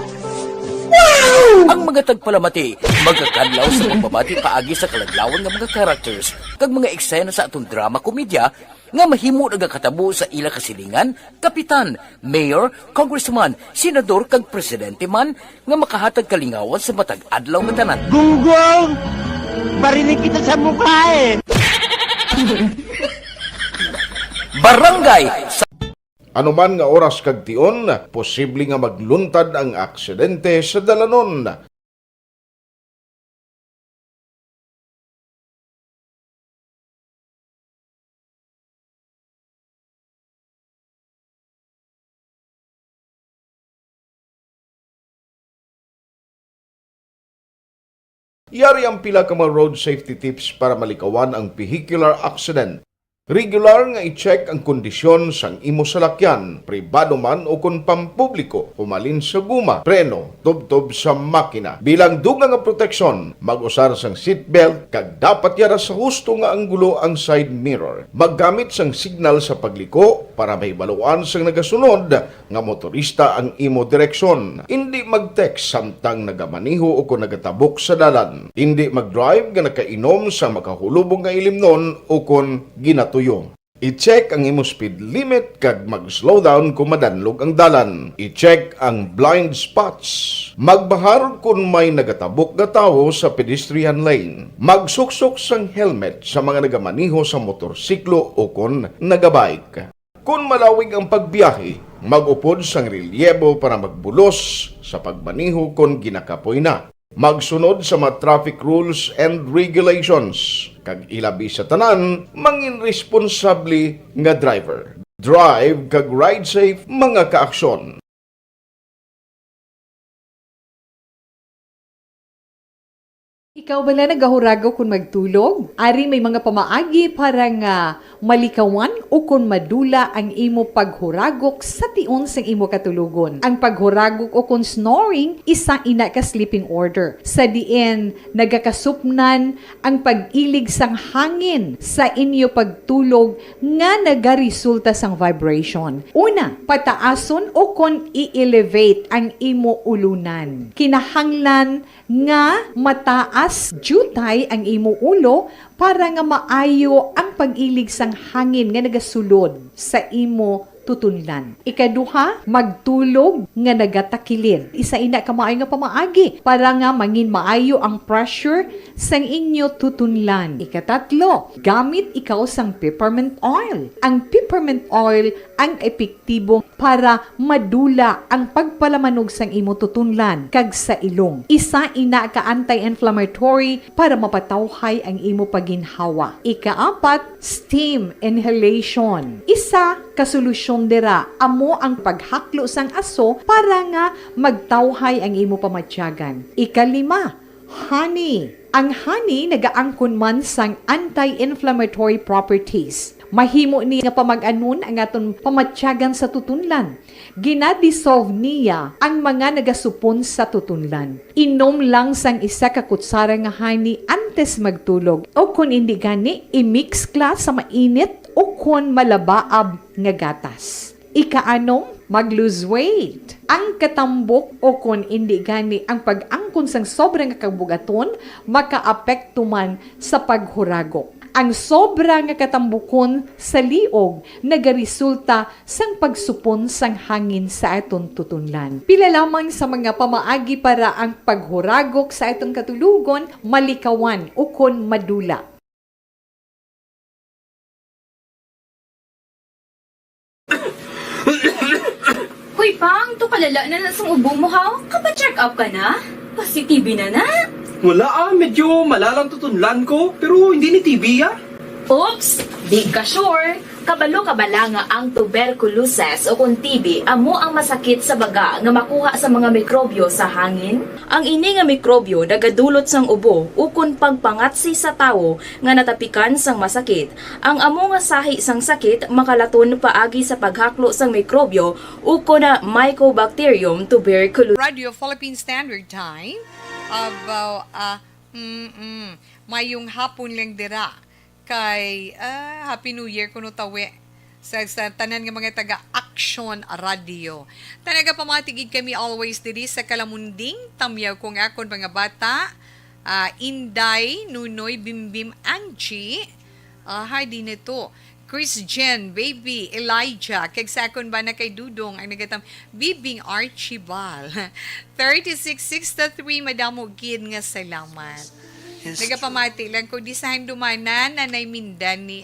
Speaker 3: Wow! Ang mga tagpalamati magkakadlaw sa pagbabati paagi sa kalaglawan nga mga characters kag mga eksena sa atong drama komedya nga mahimo nagakatabo sa ila kasilingan, kapitan, mayor, congressman, senador kag presidente man nga makahatag kalingawan sa matag adlaw nga tanan.
Speaker 9: Gunggong! Barinig kita sa mukha eh!
Speaker 3: Barangay
Speaker 10: Ano man nga oras kag tion, posible nga magluntad ang aksidente sa dalanon. Yari ang pila ka mga road safety tips para malikawan ang vehicular accident. Regular nga i-check ang kondisyon sang imo salakyan, pribado man o kung pampubliko, pumalin sa guma, preno, tubtob sa makina. Bilang dugang nga proteksyon, mag-usar sang seatbelt, kag dapat yara sa husto nga anggulo ang side mirror. Maggamit sang signal sa pagliko para mahibaluan sang nagasunod nga motorista ang imo direksyon. Hindi mag-text samtang nagamaniho o kung nagatabok sa dalan. Hindi mag-drive nga nakainom sa makahulubong nga ilimnon o kung ginato I-check ang imo speed limit kag mag-slow down kung madanlog ang dalan. I-check ang blind spots. Magbahar kung may nagatabok na tao sa pedestrian lane. Magsuksok sang helmet sa mga nagamaniho sa motorsiklo o kung nagabike. Kung malawig ang pagbiyahe, mag-upod sang relyebo para magbulos sa pagmaniho kung ginakapoy na. Magsunod sa mga traffic rules and regulations. Kag ilabi sa tanan, mangin responsable nga driver. Drive kag ride safe mga kaaksyon.
Speaker 11: Ikaw bala nagahurago kung magtulog? Ari may mga pamaagi para nga malikawan o kung madula ang imo paghuragok sa tion sang imo katulugon. Ang paghuragok o kung snoring, isa ina ka sleeping order. Sa diin, nagakasupnan ang pag-ilig sang hangin sa inyo pagtulog nga nagaresulta sang vibration. Una, pataason o kung i-elevate ang imo ulunan. Kinahanglan nga mataas jutay ang imo ulo para nga maayo ang pag-ilig sang hangin nga nagasulod sa imo tutunlan. Ikaduha, magtulog nga nagatakilid. Isa ina ka maayo nga pamaagi para nga mangin maayo ang pressure sang inyo tutunlan. Ikatatlo, gamit ikaw sang peppermint oil. Ang peppermint oil ang epektibo para madula ang pagpalamanog sang imo tutunlan kag sa ilong. Isa ina ka anti-inflammatory para mapatawhay ang imo paginhawa. Ikaapat, steam inhalation. Isa ka solusyon dira amo ang paghaklo sang aso para nga magtawhay ang imo pamatyagan. Ikalima, honey. Ang honey nagaangkon man sang anti-inflammatory properties. Mahimo ni nga pamag-anon ang aton pamatyagan sa tutunlan. Ginadissolve niya ang mga nagasupon sa tutunlan. Inom lang sang isa ka kutsara nga honey antes magtulog. O kung hindi gani, i-mix class sa mainit o kung malabaab nga gatas. Ikaanong, mag-lose weight. Ang katambok o kung hindi gani ang pag-angkon sang sobrang kabugaton, makaapekto man sa paghuragok. Ang sobra nga katambukon sa liog nagaresulta sang pagsupon sang hangin sa aton tutunlan. Pila lamang sa mga pamaagi para ang paghuragok sa aton katulugon malikawan o kon madula.
Speaker 12: Hoy Pang, to kalala na sa ubo mo ha? Kapa-check up ka na? Positive na na?
Speaker 13: Wala medyo malalang tutunlan ko, pero hindi ni TB
Speaker 12: Oops, di ka sure. Kabalo kabala nga ang tuberculosis o kung TB amo ang masakit sa baga nga makuha sa mga mikrobyo sa hangin. Ang ini nga mikrobyo nagadulot sang ubo o kung pagpangatsi sa tawo nga natapikan sang masakit. Ang amo nga sahi sang sakit makalaton paagi sa paghaklo sang mikrobyo o kung na Mycobacterium tuberculosis.
Speaker 1: Radio Philippine Standard Time about mayong hapon lang dira kay Happy New Year kuno tawi sa tanan nga mga taga Action Radio. Tanaga pamatigid kami always diri sa Kalamunding, tamyaw kong akon mga bata, Inday, Nunoy, Bimbim, Angie, hi din ito. Chris Jen, Baby, Elijah, kag sakon ba na kay Dudong ang nagatam Bibing Archibald. 3663 madamo gid nga salamat. Nagapamati lang ko di sa handumanan nanay Mindan ni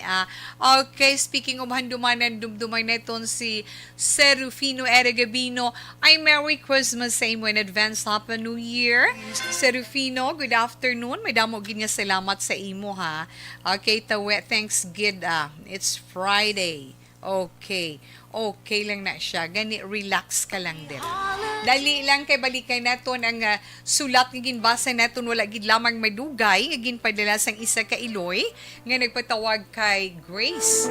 Speaker 1: okay, speaking of handumanan dumduman na iton si Serufino Eragabino. Ay Merry Christmas sa imo in advance Happy New Year. Serufino, good afternoon. May damo gid nga salamat sa imo ha. Okay, tawe, thanks gid it's Friday. Okay. Okay lang na siya. Gani, relax ka lang din. Dali lang kay balikan naton ang sulat nga ginbasa naton wala gid lamang madugay nga ginpadala sang isa ka Iloy nga nagpatawag kay Grace.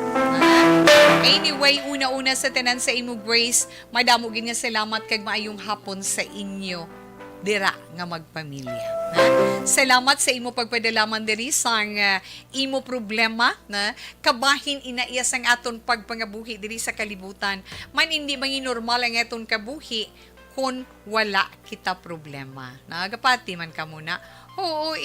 Speaker 1: Anyway, una-una sa tanan sa imo Grace, madamo gid nga salamat kag maayong hapon sa inyo dira nga magpamilya. Salamat sa imo pagpadalaman diri sang imo problema na kabahin inaiya sang aton pagpangabuhi diri sa kalibutan. Man hindi mangi normal ang aton kabuhi kung wala kita problema. Nagapati man ka muna. Oo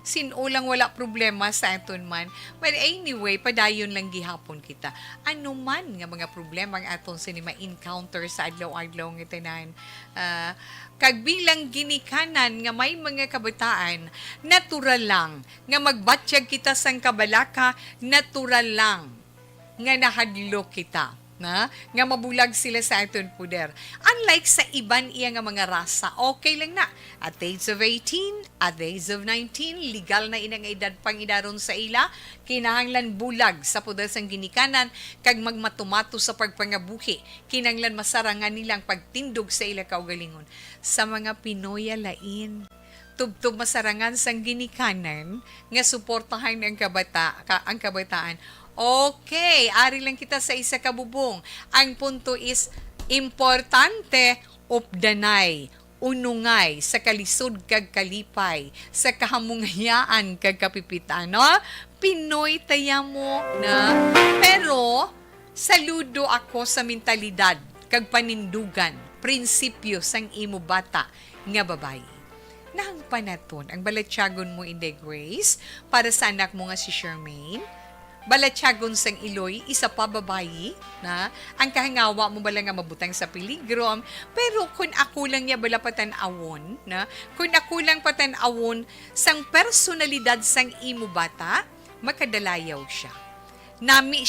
Speaker 1: sinulang wala problema sa aton man. But anyway, padayon lang gihapon kita. Ano man nga mga problema ang aton sinima encounter sa adlaw-adlaw nga tanan. Kag bilang ginikanan nga may mga kabataan, natural lang nga magbatsyag kita sang kabalaka, natural lang nga nahadlok kita. Nga mabulag sila sa aton puder. Unlike sa iban iya nga mga rasa, okay lang na. At the age of 18, at the age of 19, legal na inang edad pang idaron sa ila, kinahanglan bulag sa puder sang ginikanan, kag magmatumato sa pagpangabuhi, kinahanglan masarangan nilang pagtindog sa ila kaugalingon. Sa mga Pinoy lain, tubtob masarangan sang ginikanan nga suportahan ang kabataan. Okay, ari lang kita sa isa ka bubong. Ang punto is importante updanay, unungay sa kalisod kag kalipay, sa kahamungayaan kag kapipitan, no? Pinoy taya mo na. Pero saludo ako sa mentalidad kag panindugan, prinsipyo sang imo bata nga babayi. Nang panaton ang balatyagon mo in the grace para sa anak mo nga si Charmaine. Balatyagon sang iloy, isa pa babayi, na ang kahangawa mo bala nga mabutang sa peligro. Pero kung ako lang niya bala patanawon, na kung ako lang patanawon sang personalidad sang imo bata, makadalayaw siya. Nami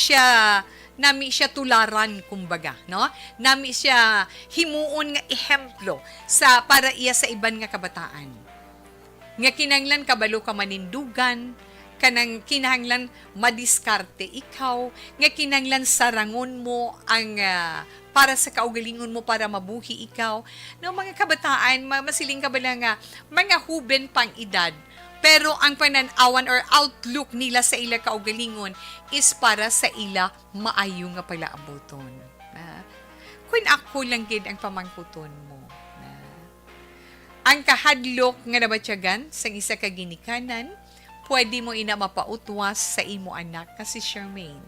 Speaker 1: siya tularan kumbaga, no? Nami siya himuon nga ehemplo sa para iya sa iban nga kabataan. Nga kinanglan kabalo ka manindugan, kanang kinahanglan madiskarte ikaw, nga kinahanglan sarangon mo ang para sa kaugalingon mo para mabuhi ikaw. No, mga kabataan, masiling ka bala nga, mga huben pang edad, pero ang pananawan or outlook nila sa ila kaugalingon is para sa ila maayo nga palaabuton. Kung ako lang gid ang pamangkuton mo. Ang kahadlok nga nabatyagan sa isa ka ginikanan, pwede mo ina mapautwas sa imo anak kasi Charmaine.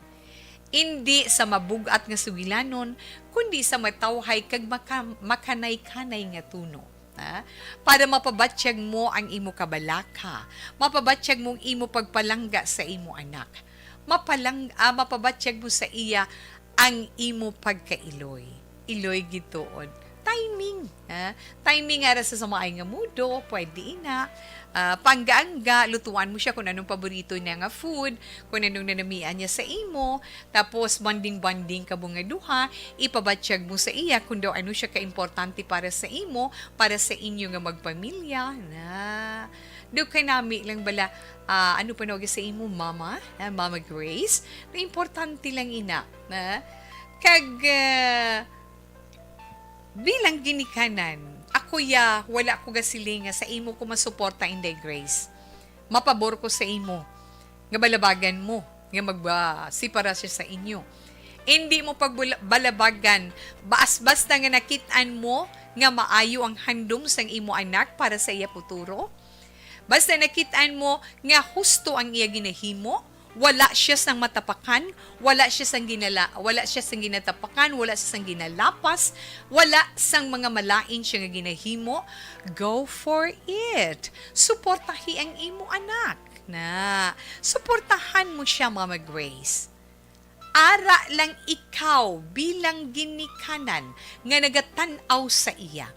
Speaker 1: Hindi sa mabugat nga sugilanon, kundi sa matawhay kag makanay-kanay nga tuno. Para mapabatsyag mo ang imo kabalaka, mapabatsyag mo ang imo pagpalangga sa imo anak, mapabatsyag mo sa iya ang imo pagkailoy. Iloy gituon. Timing. Timing ara sa samaay nga mudo, pwede ina. Panggaangga, lutuan mo siya kung anong paborito niya nga food, kung anong nanamian niya sa imo, tapos banding-banding ka nga duha, ipabatsyag mo sa iya kung daw ano siya ka-importante para sa imo, para sa inyo nga magpamilya. Do ka nami lang bala, ano pa sa imo, mama, Mama Grace, na importante lang ina. Bilang ginikanan, ako wala ko gasiling nga sa imo ko masuporta in the grace. Mapabor ko sa imo. Nga balabagan mo. Nga magsipara siya sa inyo. Hindi mo pagbalabagan. Basta nga nakitaan mo nga maayo ang handom sang imo anak para sa iya futuro. Basta nakitaan mo nga husto ang iya ginahimo. Wala siya sang matapakan, wala siya sang ginatapakan, wala siya sang ginalapas, wala sang mga malain siya nga ginahimo. Go for it. Suportahi ang imo anak. Suportahan mo siya, Mama Grace. Ara lang ikaw bilang ginikanan nga nagatanaw sa iya.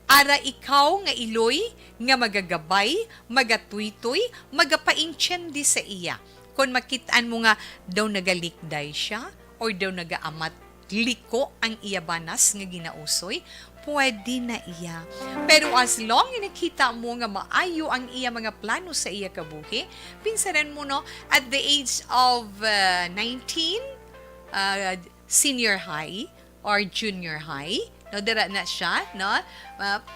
Speaker 1: Ara ikaw nga iloy, nga magagabay, magatuytoy, magapaintyendi sa iya. Kung makitaan mo nga daw nagalikday siya or daw nagaamat liko ang iya banas nga ginausoy, pwede na iya. Pero as long nakita mo nga maayo ang iya mga plano sa iya kabuhi, pinsaran mo no, at the age of 19, senior high or junior high, no, dara na siya, no,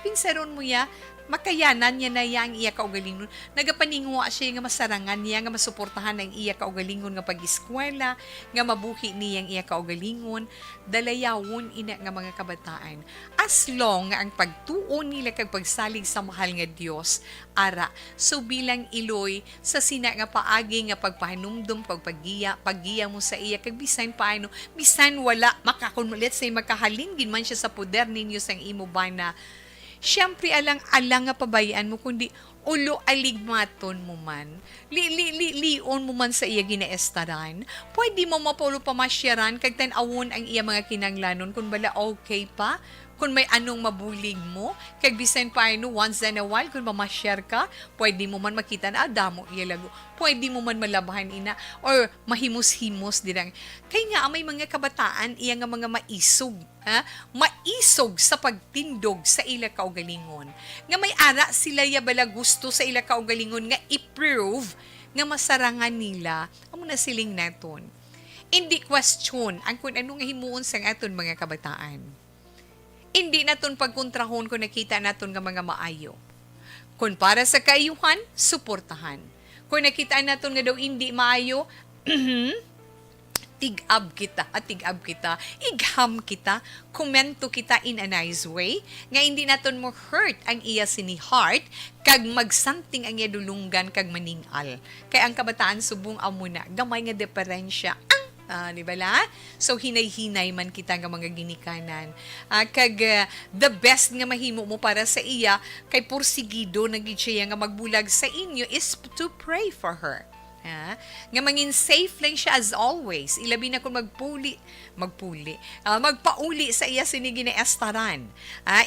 Speaker 1: pinsaron mo ya, makayanan niya na iya ang iya kaugalingon. Nagapaningwa siya nga masarangan niya, nga masuportahan ang iya kaugalingon nga pag-eskwela, nga mabuhi niya ang iya kaugalingon, dalayawon ina nga mga kabataan. As long nga ang pagtuon nila kag pagsalig sa mahal nga Dios, ara, so bilang iloy sa sina nga paagi nga pagpahanumdum, paggiya mo sa iya, kag bisan paano, bisan wala, let's say makahalingin man siya sa poder ninyo sang imo bana, siyempre alang nga pabayaan mo, kundi ulo aligmaton mo man, lion mo man sa iya ginaestaran, pwede mo mapulo pamasyaran, kag tan-awon ang iya mga kinanglanon, kung bala okay pa, kung may anong mabulig mo, kag bisan pa once in a while, kung mamasyar ka, pwede mo man makita na damo iya lago, pwede mo man malabahan ina, or mahimos-himos dirang. Kaya nga, may mga kabataan, iya nga mga maisog, maisog sa pagtindog sa ila kaugalingon. Nga may ara sila ya bala gusto sa ila kaugalingon nga i-prove nga masarangan nila, amo na siling naton. Hindi question ang kung anong himuon sang aton mga kabataan. Hindi naton pagkontrahon kung nakita naton nga mga maayo. Kung para sa kaayuhan, suportahan. Kung nakita naton nga daw hindi maayo, tig-ab kita, igham kita, komento kita in a nice way, nga hindi naton mo hurt ang iya sini heart, kag magsanting ang iya dulunggan kag maningal. Kaya ang kabataan subong amuna, gamay nga diferensya, di ba la? So, hinay-hinay man kita nga mga ginikanan. The best nga mahimo mo para sa iya, kay pursigido na gid siya nga magbulag sa inyo is to pray for her. Nga mangin safe lang siya as always. Ilabi na kung magpauli sa iya sinigi na estaran.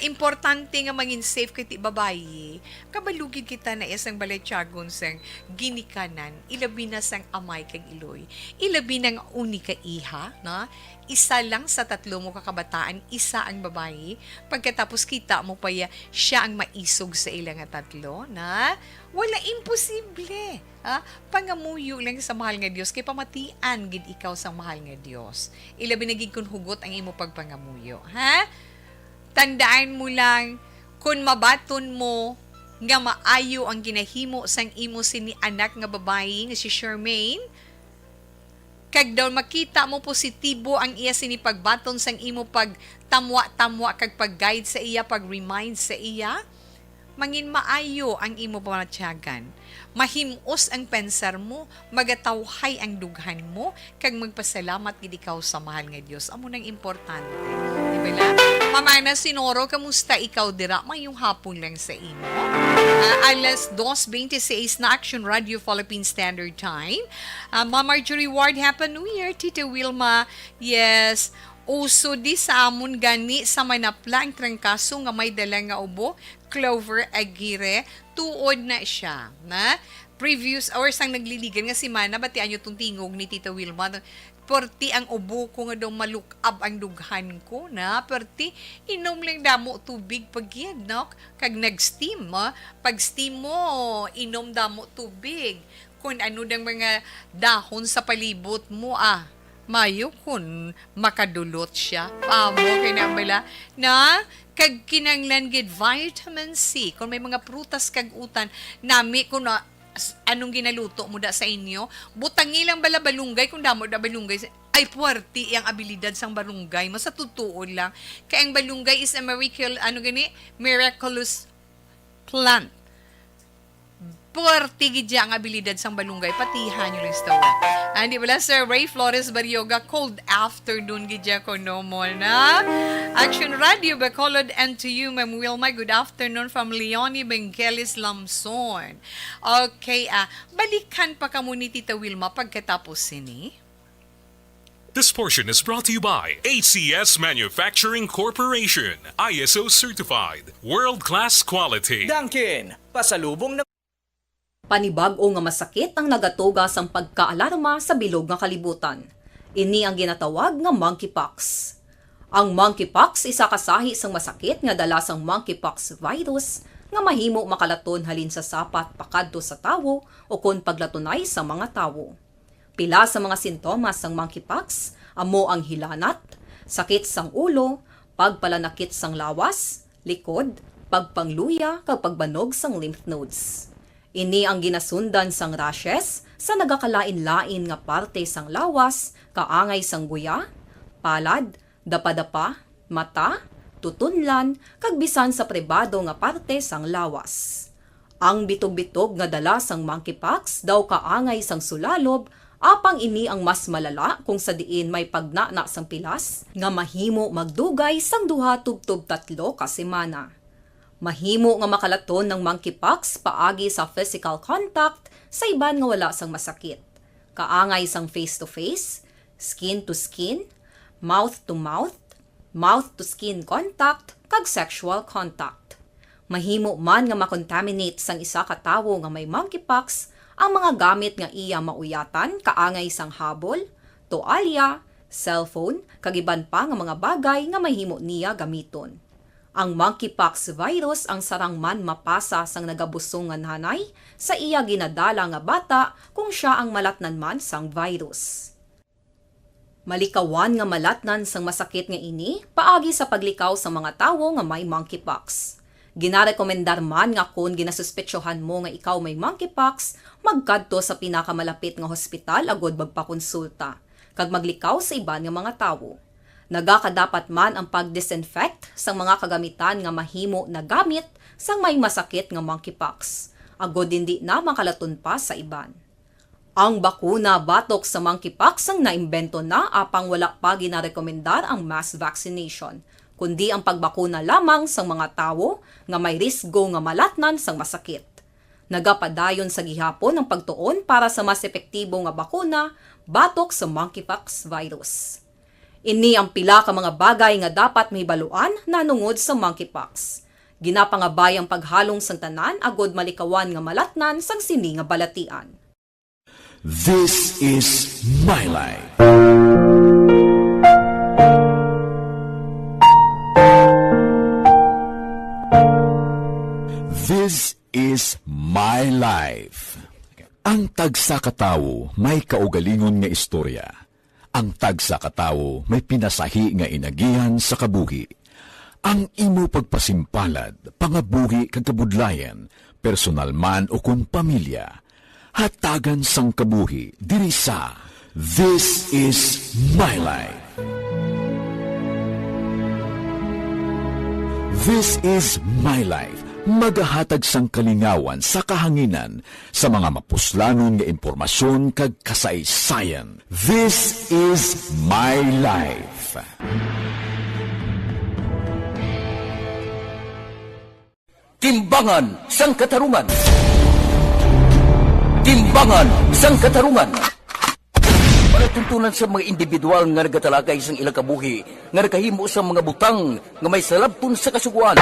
Speaker 1: Importante nga mangin safe kiti babayi. Kabalugid kita na isang baletyagon sang ginikanan. Ilabi na sang amay kag iloy. Ilabi na nga uni ka iha. Na? Isa lang sa tatlo mo kakabataan, isa ang babayi. Pagkatapos kita mo pa siya ang maisog sa ilang tatlo. Na? Wala imposible. Pangamuyo lang sa mahal nga Dios kay pamatian gid ikaw sa mahal nga Dios. Ilabi na gid kun hugot ang imo pagpangamuyo, ha? Tandaan mo lang kun mabaton mo nga maayo ang ginahimo sang imo sini anak nga babayi nga si Charmaine, kag daw makita mo positibo ang iya sini pagbaton sang imo pagtamwa-tamwa kag pag-guide sa iya, pag-remind sa iya, mangin maayo ang imo pamatyagan. Mahimos ang pensar mo, magatawhay ang dughan mo, kag magpasalamat gid ikaw sa mahal nga Dios. Amo nang importante. Di ba la? Mamana Sinoro, kamusta ikaw dira? Mayong hapon lang sa imo. Alas 2:26 na Action Radio Philippine Standard Time. Mama Marjorie Ward, Happy New Year. Tita Wilma, yes. Uso di sa amon gani sa manapla ang trangkaso nga may dala nga ubo, Clover Aguirre, tuod na siya. Na? Previous hours ang nagliligan nga si Mana, batian nyo itong tingog ni Tita Wilma. Perti ang ubo ko nga daw malukab ang dughan ko, na? Perti, inom lang damo tubig pag yan, no? Kag nag-steam, ha? Pag steam mo, inom damo tubig. Kung ano dang mga dahon sa palibot mo, mayo kun makadulot siya. Pamo, kinabala, na? Kag kinanglan gid vitamin C. Kung may mga prutas kag utan, nami kung anong ginaluto mo da sa inyo, butang ilang bala balunggay, kung damo da balunggay, ay puwerti ang abilidad sang balunggay. Masa totoo lang. Kaya ang balunggay is a miraculous plant. Puwerti gid ang abilidad sang balunggay. Patihan nyo lang sa tawa. Di ba Sir Ray Flores Barrioga, cold afternoon gid ko no mo na. Action Radio Bacolod, and to you, Ma'am Wilma, good afternoon from Leonie Bengelis Lamson. Okay, balikan pa ka mo ni Tita Wilma pagkatapos sini.
Speaker 8: This portion is brought to you by ACS Manufacturing Corporation, ISO certified, world-class quality.
Speaker 14: Dunkin, pasalubong na
Speaker 6: Panibag-o nga masakit ang nagatuga sang pagkaalarma sa bilog nga kalibutan. Ini ang ginatawag nga monkeypox. Ang monkeypox isa kasahi sang masakit nga dala sang monkeypox virus nga mahimo makalaton halin sa sapat pakadto sa tawo o kon paglatunay sa mga tawo. Pila sa mga sintomas sang monkeypox amo ang hilanat, sakit sang ulo, pagpalanakit sang lawas, likod, pagpangluya kag pagbanog sang lymph nodes. Ini ang ginasundan sang rashes sa nagakalain-lain nga parte sang lawas, kaangay sang guya, palad, dapa-dapa, mata, tutunlan, kag bisan sa pribado nga parte sang lawas. Ang bitog-bitog nga dala sang monkeypox daw kaangay sang sulalob, apang ini ang mas malala kung sa diin may pagnana sang pilas nga mahimo magdugay sang 2-3 ka semana. Mahimo nga makalaton ng monkeypox paagi sa physical contact sa iban nga wala sang masakit. Kaangay sang face-to-face, skin-to-skin, mouth-to-mouth, mouth-to-skin contact, kag sexual contact. Mahimo man nga makontaminate sang isa ka tawo nga may monkeypox ang mga gamit nga iya mauyatan kaangay sang habol, toalya, cellphone, kag iban pa nga mga bagay nga mahimo niya gamiton. Ang monkeypox virus ang sarang man mapasa sang nagabusong nga nanay sa iya ginadala nga bata kung siya ang malatnan man sang virus. Malikawan nga malatnan sang masakit nga ini paagi sa paglikaw sa mga tawo nga may monkeypox. Ginarekomendar man nga kung ginasuspetsyohan mo nga ikaw may monkeypox, magkadto sa pinakamalapit nga hospital agod magpakonsulta, kag maglikaw sa iban nga mga tawo. Nagakadapat man ang pag-disinfect sa mga kagamitan nga mahimo na gamit sang may masakit nga monkeypox, agod hindi na makalaton pa sa iban. Ang bakuna batok sa monkeypox ang naimbento na apang wala pa ginarekomendar ang mass vaccination, kundi ang pagbakuna lamang sa mga tawo nga may risgo nga malatnan sang masakit. Nagapadayon sa gihapon ang pagtuon para sa mas epektibo nga bakuna batok sa monkeypox virus. Ini ang pila ka mga bagay nga dapat mahibaluan nanungod sa monkeypox. Ginapangabay ang paghalong sang tanan agod malikawan nga malatnan sang sini nga balatian.
Speaker 8: This is My Life. This is My Life. Ang tagsa katawo may kaugalingon nga istorya. Ang tagsa katawo may pinasahi nga inagihan sa kabuhi. Ang imo pagpasimpalad, pangabuhi kag kabudlayan, personal man o kun pamilya, hatagan sang kabuhi diri sa This is My Life. This is My Life. Magahatag sang kalingawan sa kahanginan sa mga mapuslanon nga impormasyon kag kasaysayan. This is My Life.
Speaker 3: Timbangan sang katarungan. Timbangan sang katarungan. Palatuntunan sa mga individual nga nagatalakay sang ilang kabuhi nga nakahimo sa mga butang nga may salabton sa kasuguan.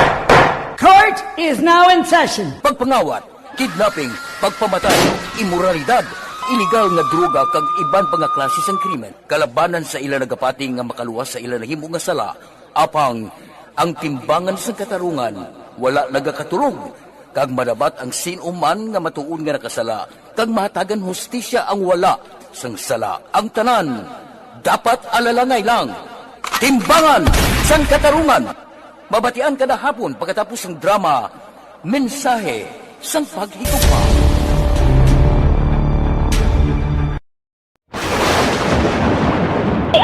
Speaker 9: Court is now in session.
Speaker 3: Pagpangawat, kidnapping, pagpamatay, imoralidad, iligal nga droga kag iban pa nga klase sang krimen. Kalabanan sa ila nagapati nga makaluwas sa ila nahimo nga sala, apang ang timbangan sa katarungan wala nagakatulog. Kag madabat ang sinuman nga matuon nga nakasala, kag mahatagan hustisya ang wala sang sala. Ang tanan dapat alalangay lang. Timbangan sang katarungan. Mabatian kada hapon pagkatapos ng drama, mensahe sang paghigugma.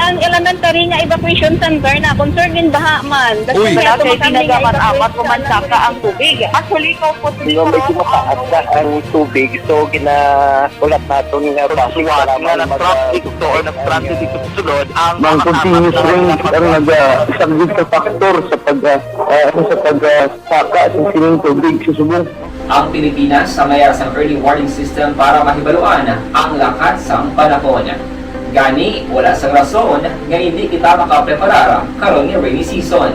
Speaker 15: Ang elementary nga evacuation center na concern din baha man.
Speaker 9: Uy,
Speaker 15: kasi pinagamat-amat pumansaka ang tubig. Actually, ko po
Speaker 9: Yung medyo mataas na ang tubig, so ginaulat natin nga pasuwat nga nag-traffic to or nag-traffic dito sa sulod. Ang continuous rain ang nag-subject sa factor sa pagsaka sa sining tubig sa subong.
Speaker 14: Ang Pilipinas sa mayar sa early warning system para mahibaluan ang lakat sa panahon. Gani, wala sang rason nga hindi kita makapreparar karon nga rainy season.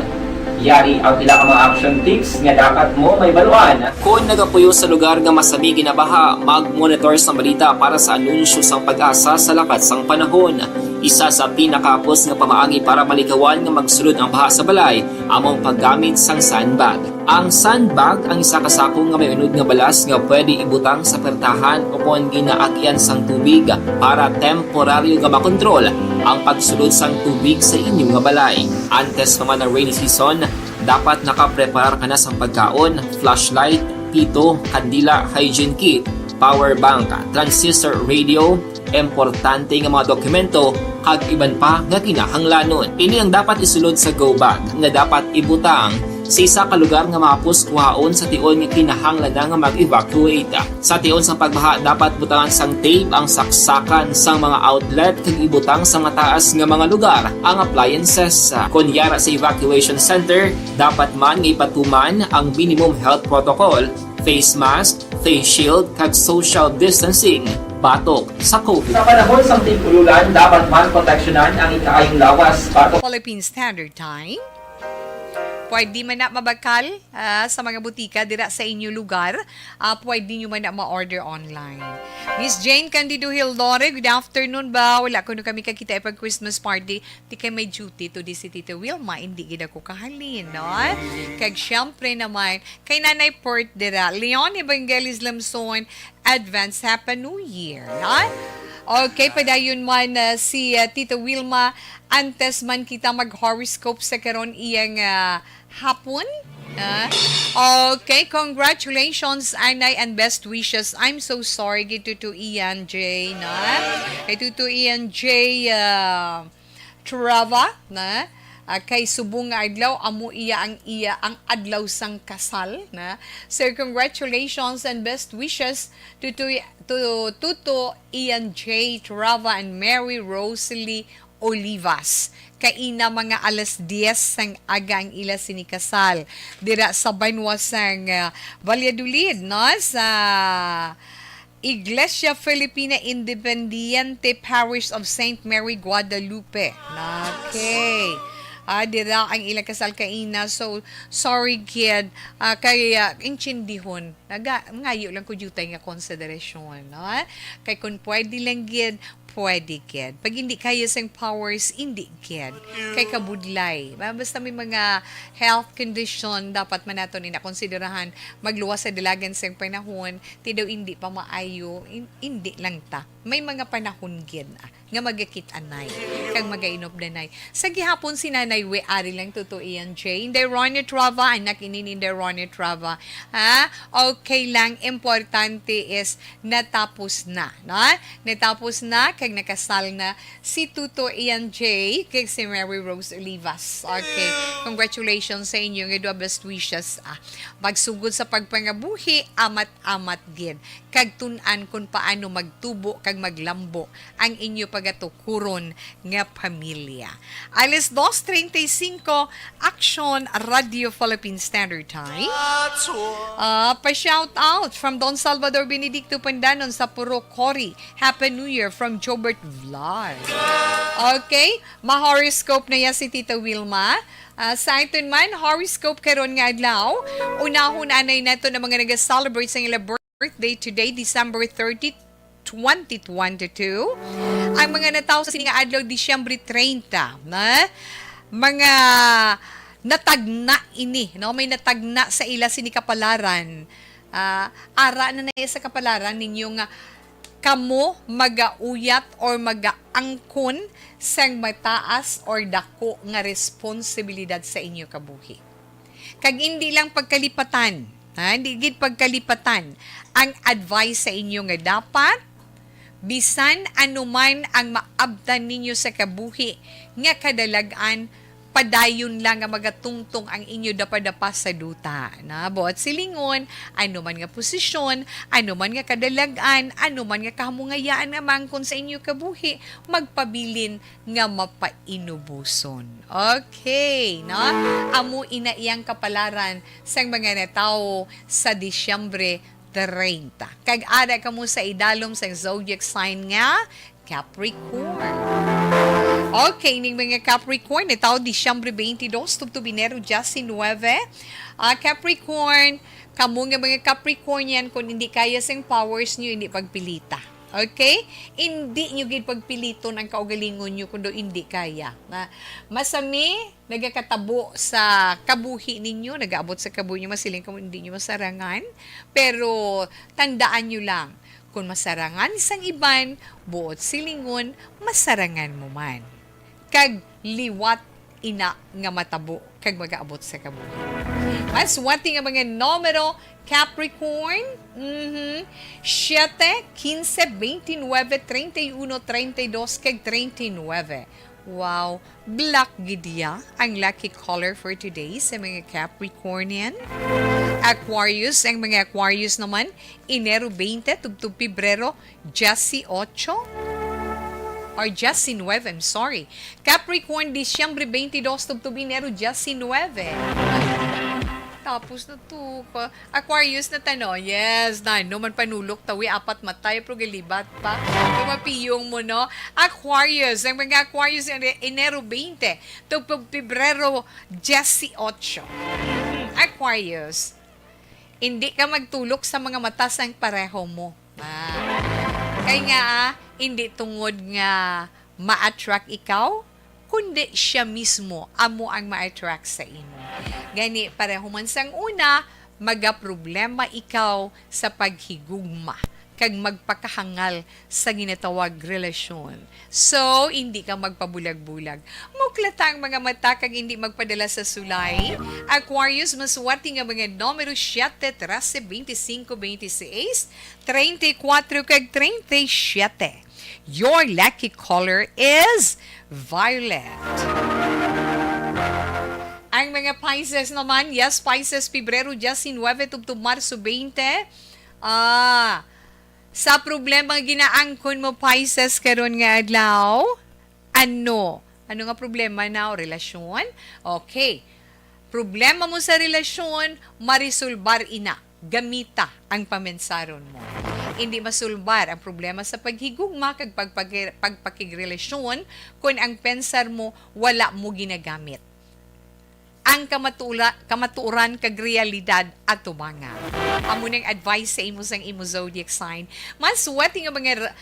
Speaker 14: Yari ang pila ka mga action tips nga dapat mo may baluan. Kung nagapuyo sa lugar nga masabi ginabaha, mag-monitor sa balita para sa anunsyo sang pag-asa sa lakat sang panahon. Isa sa pinakapos nga pamaagi para malikawan nga magsulod ang baha sa balay, among paggamit sang sandbag. Ang sandbag ang isa kasakong nga may unod nga balas nga pwede ibutang sa pertahan upon ginaagyan sang tubig para temporaryo nga makontrol ang pagsulod sang tubig sa inyong nga balay. Antes naman ng rainy season, dapat nakapreparar ka na sang pagkaon, flashlight, pito, kandila, hygiene kit, power bank, transistor radio, importante nga mga dokumento, kag iban pa nga kinahanglanon. Ini ang dapat isulod sa go bag nga dapat ibutang sa isa ka lugar nga mapus kuhaon sa tion nga kinahanglan nga mag-evacuate. Sa tion sa pagbaha dapat butangan sang tape ang saksakan sang mga outlet kag ibutang sa mga taas nga mga lugar ang appliances. Kunyara sa evacuation center, dapat man nga ipatuman ang minimum health protocol, face mask, face shield kag social distancing batok sa COVID. Sa panahon sa tingululan, dapat man proteksyonan ang ikaayong lawas batok
Speaker 1: Philippine Standard Time. Pwede man na mabakal sa mga butika dira sa inyo lugar. Pwede nyo man na ma-order online. Miss Jane Candido Hildore, good afternoon ba? Wala ko kami kakita pag Christmas party. Di kay may duty to di si Tita Wilma. Hindi gina ko kahalin, no? Kag syempre naman, kay Nanay Port dira. Leon Evangelis Lamson, Advance Happy New Year, no? Okay, padayon man si Tita Wilma, antes man kita mag-horoscope sa karon iyang hapon. Okay, congratulations, Anay, and best wishes. I'm so sorry gito to Ian J, na? Ito to Ian J Trava, na? Kay subong nga adlaw amo iya ang adlaw sang kasal, na? So congratulations and best wishes to Tuto Ian J Trava and Mary Rosalie Olivas. Kaina mga alas 10 sang aga ang ila sinikasal. Dira sa Banwasang Valladolid, no? Sa Iglesia Filipina Independiente Parish of St. Mary Guadalupe. Okay. Dira ang ilang kasal kaina. So, sorry kid. Kaya, inchindihon. Ngayo lang ko jutay nga konsiderasyon. No? Kay kung pwede lang gid, pwede kid. Pag hindi kaya sang powers, hindi kid. Kay kabudlay. Basta may mga health condition, dapat man nato ni nakonsiderahan magluwas sa dalagan sang panahon, ti daw hindi pa maayo, hindi lang ta. May mga panahon gid nga magakit anay, kag magainop danay. Sa gihapon si Nanay we ari lang totoo iyan Jay. Hindi Ronnie Trava, anak ini ni Ronnie Trava. Okay lang, importante is natapos na, no? Natapos na kag nakasal na si Tuto Ian J kag si Mary Rose Olivas. Okay, congratulations sa inyo, nga best wishes. Magsugod sa pagpangabuhi, amat-amat gid. Kag tun-an kung paano magtubo kag maglambo ang inyo pagatukuron nga pamilya. Alas 2:35, Action Radio Philippine Standard Time. Pa-shout out from Don Salvador Benedicto Pandanon sa Puro Cory. Happy New Year from Jobert Vlog. Okay, ma-horoscope na yan si Tita Wilma. Sa iton man, horoscope karon nga adlaw. Unahon anay nato na mga nag-celebrate sa ilang birthday today, December 30, 2022. Ang mga natao sa sininga adlaw, Disyembre 30. Na? Mga natagna ini. No? May natagna sa ila sinikapalaran. Ara na sa kapalaran ninyong kamo magauyat or magaangkon sang mataas or dako nga responsibilidad sa inyo kabuhi. Kag hindi lang pagkalipatan, hindi gid pagkalipatan ang advice sa inyo nga dapat bisan anuman ang maabtan ninyo sa kabuhi nga kadalagan padayon lang nga magatungtong ang inyo dapadapa sa duta. Na buot silingon, ano man nga posisyon, ano man nga kadalagan, ano man nga kahamungayaan nga mangkon sa inyo kabuhi, magpabilin nga mapainubuson. Okay, no? Amo ina iyang kapalaran sang mga natao sa Disyembre 30. Kag ada kamo sa idalom sang zodiac sign nga Capricorn. Okay, ning mga Capricorn, itaw Disyembre 22, tubtubinero, Jasi 9. Capricorn, kamo nga mga Capricorn yan, kung hindi kaya sing powers nyo, hindi pagpilita. Okay? Hindi nyo gid pagpiliton ang kaugalingon nyo kung hindi kaya. Masami, nagakatabo sa kabuhi ninyo, nag-aabot sa kabuhi nyo, masiling kung hindi nyo masarangan. Pero, tandaan nyo lang, kung masarangan isang iban, buot silingon, masarangan mo man. Kag liwat ina nga matabo, kag mag-aabot sa kabuhi. Mas wati nga mga numero, Capricorn, 7, 15, 29, 31, 32, kag 39. Wow, black gidya ang lucky color for today sa mga Capricornian. Aquarius, ang mga Aquarius naman, Enero 20, tugtog Pebrero, Jasi 8, or Jasi 9, I'm sorry. Capricorn, Disyembre 22, tugtog Enero, Jasi 9. Tapos na to. Aquarius na tanong. Yes, no man panulok tawi apat matay pero galibat pa. Kumapiyong mo, no? Aquarius, ang mga Aquarius Enero 20, tugtog Pebrero, Jasi 8. Aquarius, hindi ka magtulok sa mga mata sang pareho mo. Kaya nga, hindi tungod nga ma-attract ikaw, kundi siya mismo amo ang ma-attract sa imo. Gani, pareho man sang una, magaproblema ikaw sa paghigugma. kag magpakahangal sa ginatawag relasyon. So, hindi ka magpabulag-bulag. Muklata ang mga mata kag hindi magpadala sa sulay. Aquarius, maswerte nga mga numero 7, 13, 25, 26, 34 kag 37. Your lucky color is violet. Ang mga Pisces naman, yes, Pisces, Pebrero, 19, tubtub Marso 20. Sa problema ginaangkon mo, Pisces, karon nga adlaw, ano? Ano nga problema na? Relasyon? Okay. Problema mo sa relasyon, marisulbar ina. Gamita ang pamensaron mo. Hindi masulbar ang problema sa paghigugma kag pagpakigrelasyon kung ang pensar mo wala mo ginagamit. Ang kamatuuran kag realidad at tubanga. Amo nang advice sa imo sang imo zodiac sign. Mas swerte nga mga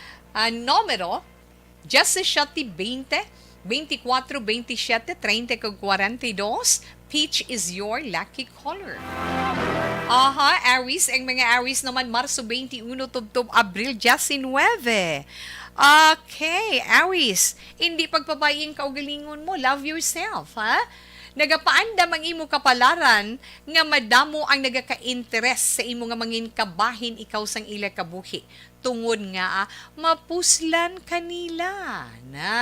Speaker 1: numero 17, 20, 24, 27, 30 kag 42. Peach is your lucky color. Aries. Ang mga Aries naman, Marso 21, tubtub Abril 19. Okay, Aries. Hindi pagpabaying kaugalingon mo. Love yourself, ha? Nagapaandam ang imo kapalaran nga madamo ang nagaka-interest sa imo nga mangin kabahin ikaw sang ila kabuhi. Tungod nga mapuslan kanila na,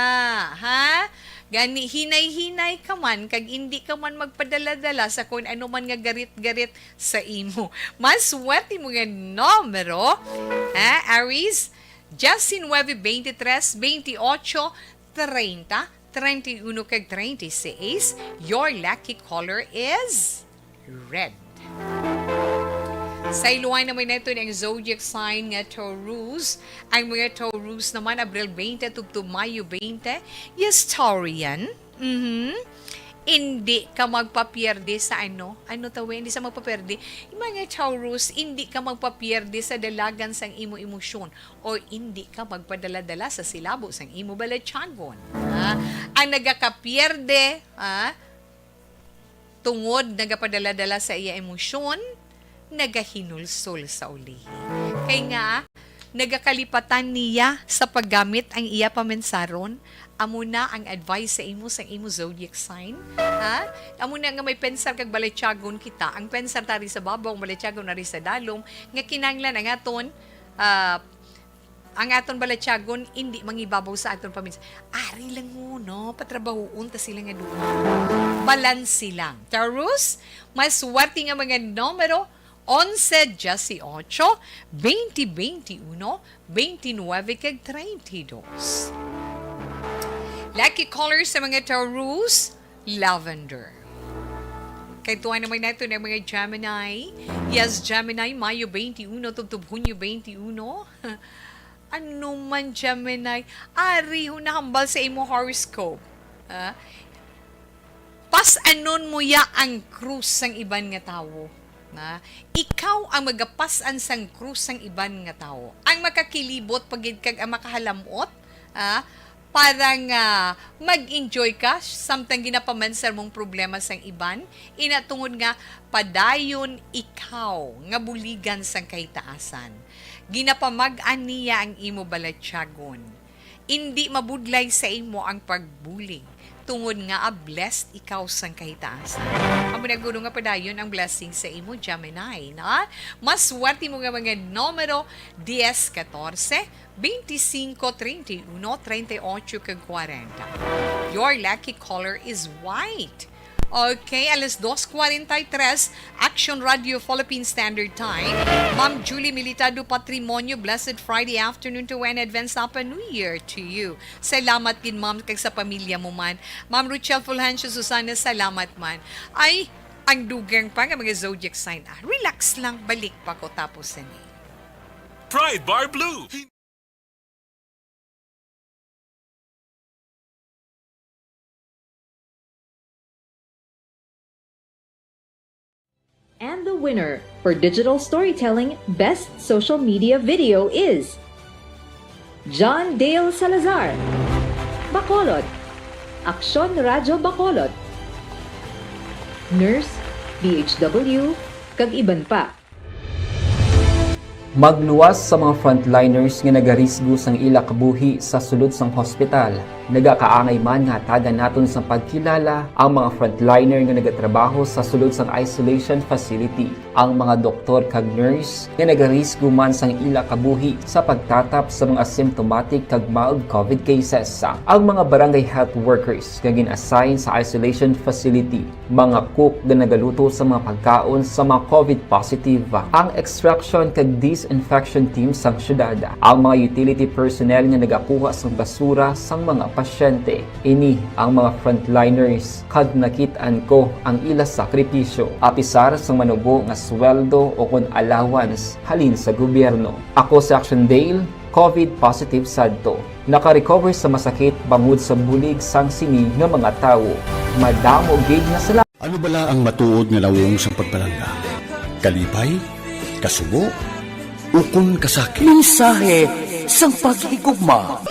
Speaker 1: ha? Gani hinay-hinay ka man kag hindi ka man magpadala-dala sa kung ano man nga garit-garit sa imo. Mas swerte mo nga numero, ha, Aries, 19, 23, 28, 30, 31 kag 36. Your lucky color is red. Sa iluwan naman ito ng zodiac sign nga Taurus. Ang mga Taurus naman, Abril 20 to Mayo 20. Yes, Taurian. Hindi ka magpapierde sa ano? Ano tawin? Hindi sa magpapierde. Yung mga Taurus, hindi ka magpapierde sa dalagan sang imo emosyon o hindi ka magpadala-dala sa silabo sang imo balatsagon. Ang nagakapierde, tungod nagapadala-dala sa iya emosyon, nagahinulsol sa ulihi. Kaya nga, nagakalipatan niya sa paggamit ang iya pamensaron. Amo na ang advice sa imo zodiac sign. Amo na nga may pensar kag balatyagon kita. Ang pensar tari sa babaw, balatyagon nari sa dalom, nga kinanglan ang aton balatyagon hindi mangibabaw sa aton paminsan. Ari lang mo, no? Patrabahoon ta sila nga doon. Balansi lang. Taurus, mas swerte nga mga numero 11, 18, 20, 21, 29, kag 32. Lucky colors sa mga Taurus, lavender. Kaya tuwa naman natin ng mga Gemini. Yes, Gemini, Mayo 21, tubtub Hunyo 21. Ano man, Gemini? Ari, hunahambal sa imo horoscope. Pas-anon mo ya ang krus sang iban nga tawo. Ikaw ang magapasan sang krus sang iban nga tawo. Ang makakilibot pagid kag ang makahalamot, parang mag-enjoy ka samtang ginapamansar mong problema sang iban, inatungod nga padayon ikaw nga buligan sang kahitaasan. Ginapamag-an niya ang imo balatyagon. Hindi mabudlay sa imo ang pagbuling. Tungod nga blessed ikaw sang kahitaasan. Amo naguno nga padayon ang blessing sa imo, Gemini, na? Mas swerte mo nga mga numero 10, 14, 25, 31, 38, kag 40. Your lucky color is white. Okay, alas 2:43, Action Radio Philippine Standard Time. Ma'am Julie Militado Patrimonio, blessed Friday afternoon to and advance Happy New Year to you. Salamat din, ma'am, kag sa pamilya mo man. Ma'am Ruchel Fulgencio Susana, salamat man. Ay, ang dugang pa nga mga zodiac sign. Relax lang, balik pa ko tapos ni.
Speaker 16: Pride Bar Blue.
Speaker 6: And the winner for Digital Storytelling Best Social Media Video is John Dale Salazar, Bacolod, Aksyon Radyo Bacolod, Nurse, DHW, kag iban pa.
Speaker 14: Magluwas sa mga frontliners nga nagarisgo sang ila kabuhi sa sulod sang hospital. Nagakaangay man nga tagan naton sa pagkilala ang mga frontliner nga nagatrabaho sa sulod sang isolation facility. Ang mga doktor kag nurse nga nagarisgo man sang ila kabuhi sa pagtatap sa mga symptomatic kag mild COVID cases. Ang mga barangay health workers nga gin-assign sa isolation facility, mga cook nga nagaluto sa mga pagkaon sa mga COVID positive, ang extraction kag disinfection team sang syudad, ang mga utility personnel nga nagakuha sang basura sang mga pasyente. Ini ang mga frontliners kag nakit-an ko ang ila sakripisyo apisar sang manubo nga sweldo o kun allowance halin sa gobyerno. Ako si Action Dale, COVID positive sadto. Naka-recover sa masakit bangod sa bulig sang sini nga mga tawo. Madamo gid nga sila.
Speaker 17: Ano bala ang matuod nga lawong sa pagpalangga? Kalipay? Kasubo? Ukon kasakit?
Speaker 3: Mensahe sang paghigugma.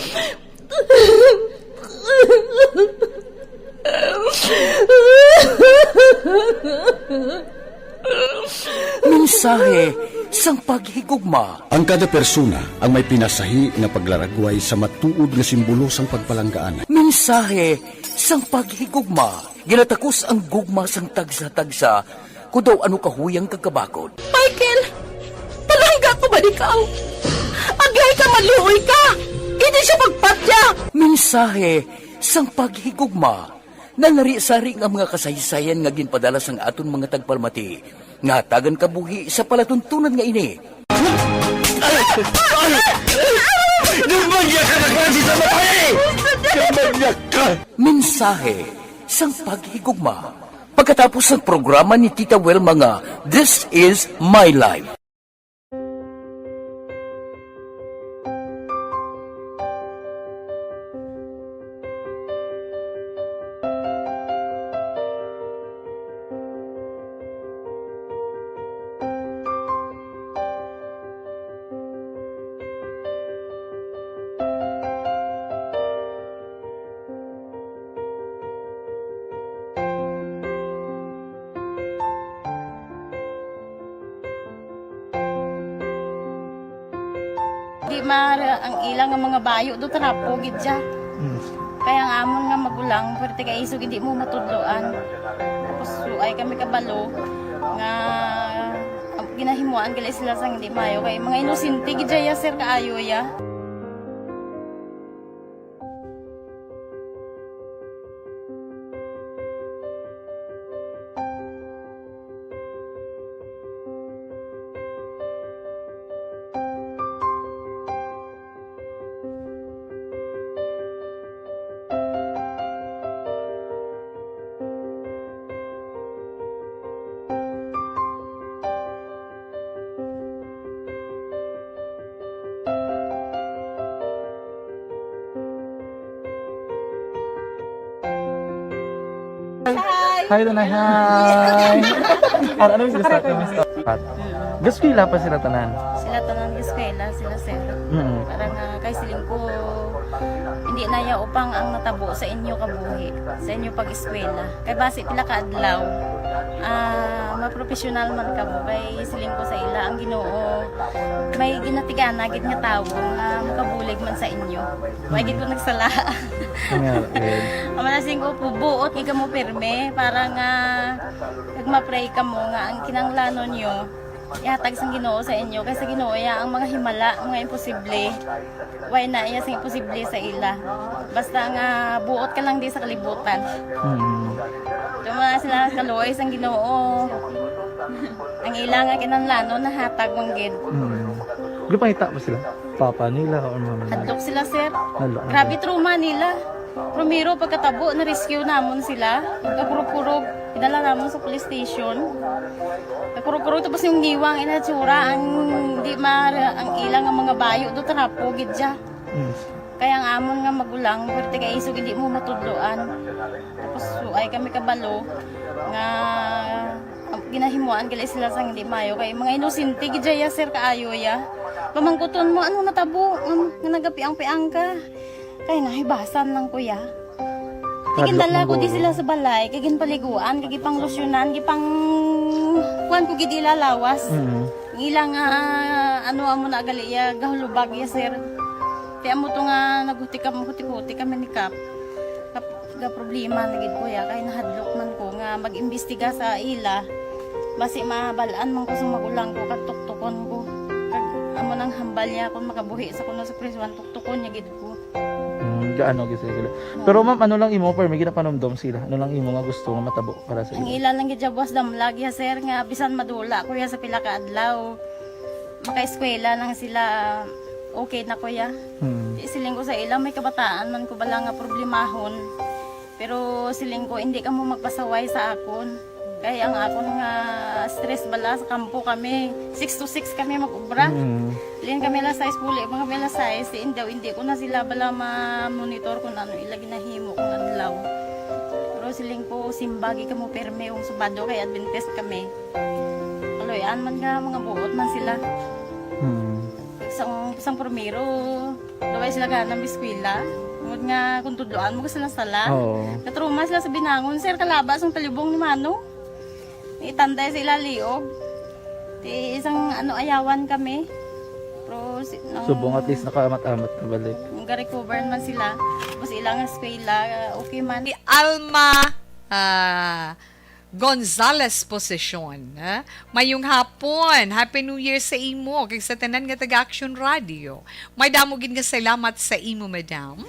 Speaker 3: Mensahe sang paghigugma.
Speaker 17: Ang kada persona ang may pinasahi nga paglaragway sa matuod nga simbolo sang pagpalanggaan.
Speaker 3: Mensahe sang paghigugma. Ginatakos ang gugma sang tagsa-tagsa kung daw ano kahuyang kagkabakod.
Speaker 18: Michael! Palangga ko ba ikaw? Agay ka, maluoy ka! Hindi siya magpatya!
Speaker 3: Mensahe sang paghigugma. Nalari-sari ang mga kasaysayan nga ginpadala sang aton mga tagpalmati. Nga tagan kabuhi sa palatuntunan nga ini.
Speaker 17: Lumagya ka na klase sa matay! Lumagya ka!
Speaker 3: Mensahe sang paghigugma. Pagkatapos ng programa ni Tita Welma nga, This is My Life.
Speaker 4: Di mara ang ilang nga mga bayo do tarapo gid siya. Kaya ang amon nga magulang pwerte kay iso hindi mo matudloan. Tapos ay kami kabalo nga ginahimuan gali sila sang hindi mayo kay mga inosente gid ya sir kaayo ya.
Speaker 19: Hi, Tanay. Hi. Ano yung sila sa Gaskwila pa sila tanan.
Speaker 4: Sila tanan eskwela sila sir. Parang kay siling ko hindi na ya upang ang natabo sa inyo kabuhi, sa inyo pag-eskwela. Kay base pila ka adlaw. Maprofessional man ka mo kay siling ko sa ila ang Ginoo. May ginatigan gid nga tawo nga makabulig man sa inyo. Way gid ko nagsala. Amanasing ko pubuot kay mo pirme para nga kag ma-pray ka mo nga ang kinanglanon nyo ihatag sang Ginoo sa inyo kay sa Ginoo ya ang mga himala, mga imposible. Way na iya sing imposible sa ila. Basta nga buot ka lang di sa kalibutan. Tuma sila kaluoy sang Ginoo. Ang ila nga kinanglanon nahatag mong gid.
Speaker 19: Lupangita ba sila? Papa nila o mama nila?
Speaker 4: Hadlok sila sir.
Speaker 19: Hadlok.
Speaker 4: Grabe trauma nila. Primero pagkatabo na rescue namon sila. Kakurog-kurog idala namon sa police station. Kakurog-kurog tapos yung giwang inatsura ang di mara ang ilang nga mga bayo do tarapo gid siya. Kaya ang amon nga magulang pwerte kay iso hindi mo matudloan. Tapos ay kami kabalo nga ginahimuan gali sila sang hindi mayo kay mga inosente gid ya sir kaayo ya. Pamangkuton mo ano natabo nga nagapiang-piang ka. Kay nahibasan lang kuya. Kagindala ko di sila sa balay, kagin paliguan, kagi pang losyonan, kagi pang kuan ko gid ilalawas. Ilang
Speaker 20: ano amo na gali ya gahulubag ya sir. Kaya mo to nga naghuti kami ni Kap. Ga problema na gid ko ya kay nahadlok man ko nga mag-imbestiga sa ila. Basi mabalaan man ko sa magulang ko kag tuktukon ko. Kag amo nang hambal niya kung makabuhi sa kuno sa prison tuktukon niya gid ko.
Speaker 19: Gaano gid sila. Pero ma'am, ano lang imo per may ginapanomdom sila? Ano lang imo nga gusto nga matabo para sa
Speaker 20: Ang
Speaker 19: ila?
Speaker 20: ila lang gid jabwas damlag ya sir nga bisan madula ko ya sa pila ka adlaw. Maka-eskwela lang sila okay na ko ya. Siling ko sa ila may kabataan man ko bala nga problemahon. Pero siling ko hindi ka mo magpasaway sa akon. Kaya ang akon nga stress bala sa kampo kami. 6 to 6 kami mag-ubra. Lin kami la size puli, mga kami la size. Hindi ko na sila bala ma-monitor kung ano ila ginahimo kung adlaw. Pero siling ko simbagi ka mo perme yung subado kay Adventist kami. Kaloyan man nga mga buot man sila. Isang primero, daway sila ka ng biskwila. Tungod nga kung tudloan mo ka sila sala. Katruma sila sa binangon, sir, kalabas ang talibong ni Mano. Itanday sila liog. Isang ayawan kami. Pero,
Speaker 19: Subong at least nakaamat-amat na balik.
Speaker 20: Ga-recover man sila. Tapos ilang eskwela, okay man.
Speaker 1: Alma Gonzales posisyon. Mayong hapon. Happy New Year sa imo. Kay sa tanan nga taga-Action Radio. May damogin nga salamat sa imo, madam.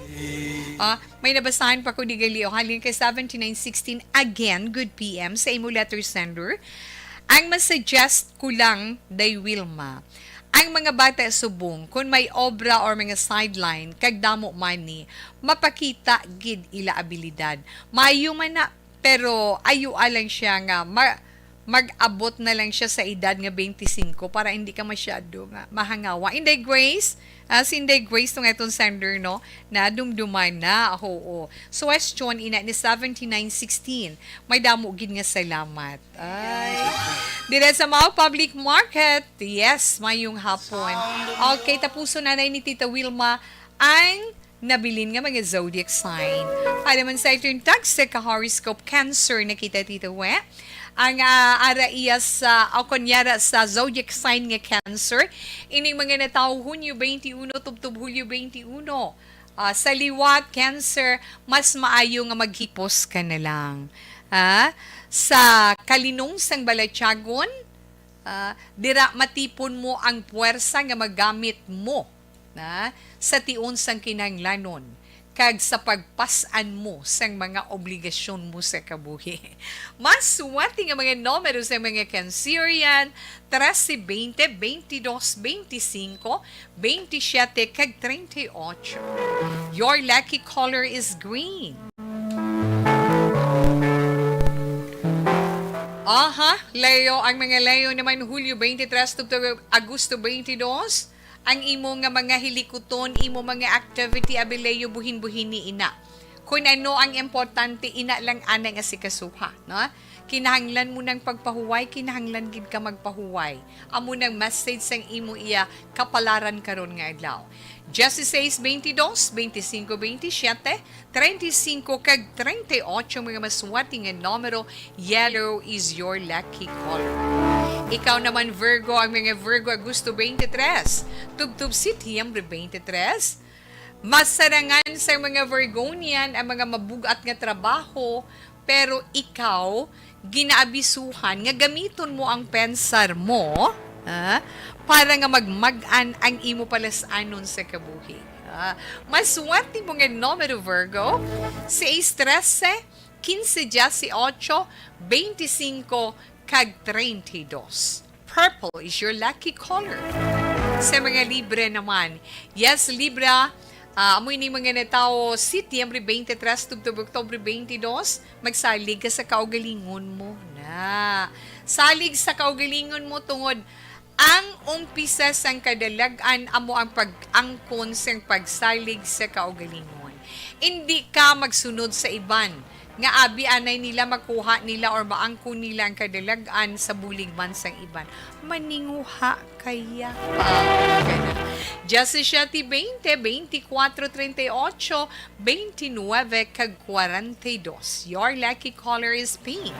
Speaker 1: May nabasahan pa ko di gali o halin kay 7916 again, good PM sa imo letter sender. Ang masuggest ko lang, day Wilma, ang mga bata subong, kung may obra or mga sideline, kagdamo man ni, mapakita gid ila abilidad. Maayo man na, pero ayo lang siya nga, mag-abot na lang siya sa edad nga 25 para hindi ka masyado nga mahangawa. Inday Grace, si Inday Grace itong itong sender, no, na dumduman na, oo. So, question, ina ni 7916, may damo gid nga salamat. Ay. Dire sa mga public market, yes, mayong hapon. Okay, tapuso na ni Tita Wilma, ang nabilin nga mga zodiac sign. Para man sa itong tag sa ka-horoscope Cancer, nakita Tita We, ang araiya sa o kunyara sa zodiac sign nga Cancer, ining mga natao Hunyo 21 tubtub Hulyo 21. Sa liwat Cancer, mas maayo nga maghipos ka na lang. Sa kalinong sang balatyagon, dira matipon mo ang puwersa nga magamit mo sa tion sang kinahanglanon kag sa pagpasan mo sang mga obligasyon mo sa kabuhi. Mas suwati nga mga numero sa mga Cancerian, 13, 20, 22, 25, 27, kag 38. Your lucky color is green. Leo, ang mga Leo naman Hulyo 23 to Agosto 22, ang imo nga mga hilikuton, imo mga activity abileyo buhin-buhin ni ina. Kung ano ang importante, ina lang ana nga sikasuha, no? Kinahanglan mo ng pagpahuway, kinahanglan gid ka magpahuway. Amo nang message sang imo iya kapalaran karon nga adlaw. 16, 22, 25, 27, 35 kag 38 mga maswati nga numero, yellow is your lucky color. Ikaw naman Virgo, ang mga Virgo Agosto 23, tubtub Setyembre 23, masarangan sa mga Virgonian ang mga mabugat nga trabaho, pero ikaw, ginaabisuhan nga gamiton mo ang pensar mo para nga magmagan ang imo palasanon sa kabuhi. Maswerte mo nga numero Virgo, 6, 13, 15, 18, 25, kag 32. Purple is your lucky color. Sa mga Libre naman, yes, Libra, amoy ni mga natao, Setyembre 23, tubtub Oktobre 22, magsalig ka sa kaugalingon mo na. Salig sa kaugalingon mo tungod ang umpisa sang kadalagan amo ang pag-angkon sang pagsalig sa kaugalingon. Hindi ka magsunod sa iban nga abi anay nila makuha nila or maangko nila ang kadalagan sa bulig man sang iban. Maninguha kaya pa. Ganun. Just 7, 20, 24, 38, 29, kag 42. Your lucky color is pink.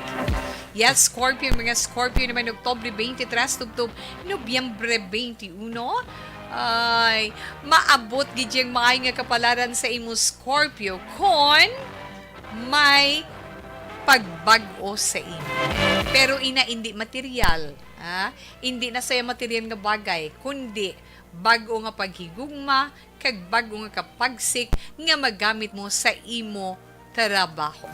Speaker 1: Yes, Scorpio, mga Scorpio naman, Oktobre 23, tubtob, Nobyembre 21, ay, maabot gidyang mga nga kapalaran sa imo Scorpio kon may pagbag-o sa imo. Pero hindi material. Hindi na saya material nga bagay, kundi bago nga paghigugma, kag bago nga kapagsik nga magamit mo sa imo trabaho.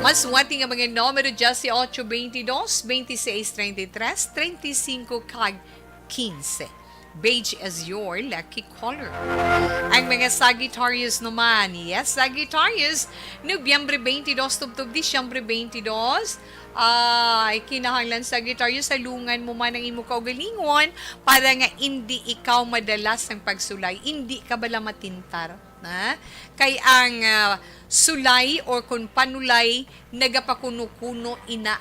Speaker 1: Mas wati nga mga numero 18, 22, 26, 33, 35, kag 15. Beige is your lucky color. Ang mga Sagittarius naman, yes, Sagittarius, Nobyembre 22, tubtub Disyembre 22, ay kinahanglan Sagittarius, salungan mo man ang imo kaugalingon para nga hindi ikaw madalas ng pagsulay, hindi ka bala matintar. Kay ang sulay or kung panulay, nagapakuno-kuno ina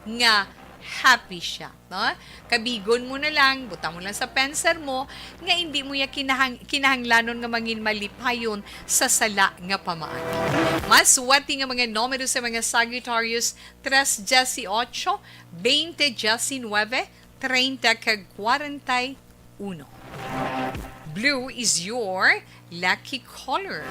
Speaker 1: nga happy siya. Kabigon mo na lang, butang mo lang sa penser mo, nga hindi mo ya kinahanglanon nga mangin malipayon sa sala nga pamaan. Mas wati nga mga numero sa mga Sagittarius, 3, 18, 20, 19, 30, kag 41. Blue is your lucky color.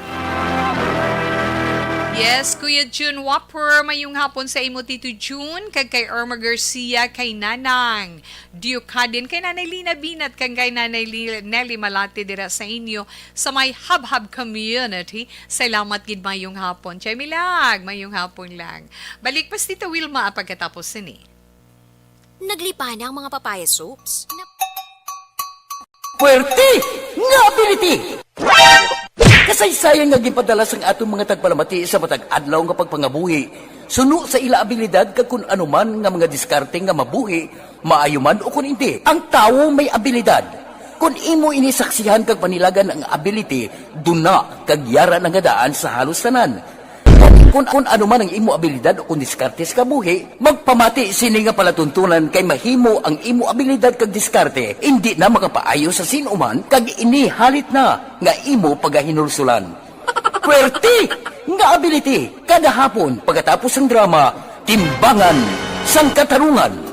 Speaker 1: Yes, Kuya June Wapper, mayong hapon sa imo Tito June, kag kay Irma Garcia, kay Nanang Diocadin, kay Nanay Lina Binat, kag kay Nanay Nelly Malate dira sa inyo, sa may Habhab community. Salamat gid mayong hapon. Chay milag, mayong hapon lang. Balik pas Tito Wilma pagkatapos ni.
Speaker 21: Naglipa na ang mga papaya soaps.
Speaker 3: Puwerte nga ability! Kasaysayan nga gipadala sang atong mga tagpalamati sa matag adlaw nga pagpangabuhi. Suno sa ila abilidad kag kun anuman nga mga diskarte nga mabuhi, maayo man o kun hindi. Ang tawo may abilidad. Kung imo inisaksihan kag panilagan ang ability, duna kag yara nga daan sa halos tanan. Kung ano man ang imo abilidad o kung diskarte sa kabuhi, magpamati sini nga palatuntunan kay mahimo ang imo abilidad kag diskarte, hindi na makapaayo sa sinuman kag ini halit na nga imo pagahinulsulan. Puwerte nga ability, kada hapon pagkatapos ng drama, Timbangan sang Katarungan.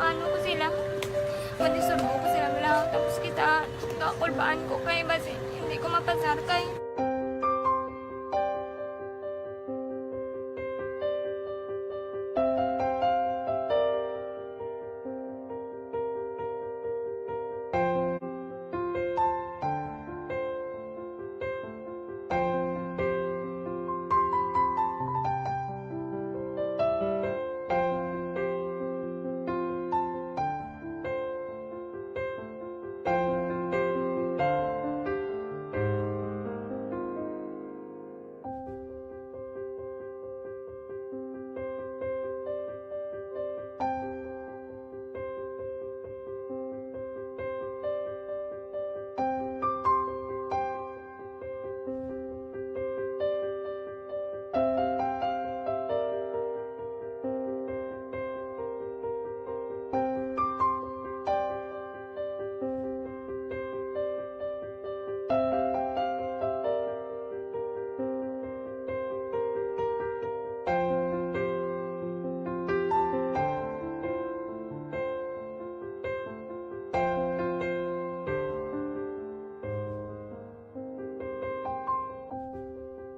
Speaker 22: Ano ko sila, madisurbo ko sila lang, tapos kita, kakulbaan ko kay basi, hindi ko mapasar kay.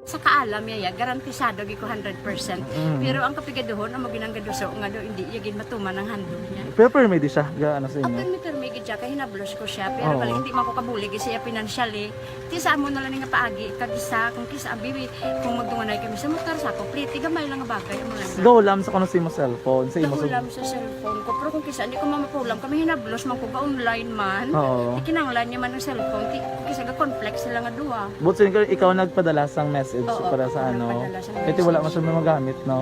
Speaker 23: Sa kaalam yaya, garantisado gi ko 100%. Pero ang kapigaduhon, ang maginanggaduso, nga do, hindi yagin matuman ang handog niya.
Speaker 19: Pero permedi siya, gaano sa inyo?
Speaker 23: Ang permedi siya, kaya hinablos ko siya. Pero balik, hindi man ko kabulig siya financially. Tisa mo na lang nga paagi, kagisa, kung kisa, bibi, kung magdunganay kami sa motor sa ako, pliti, gamay lang nga bagay.
Speaker 19: Gawlam sa kano sa imo cellphone?
Speaker 23: Gawlam sa cellphone ko. Pero kung kisa, hindi ko mamapulam, kami hinablos, man ko ba online man. Ikinanglan niya man ng cellphone, kisa ga-conflex sila nga duwa.
Speaker 19: But ikaw nagpadala sang message message
Speaker 23: Oo,
Speaker 19: para sa
Speaker 23: nagpadala siya ng
Speaker 19: Ito wala
Speaker 23: message.
Speaker 19: man siya magamit, no?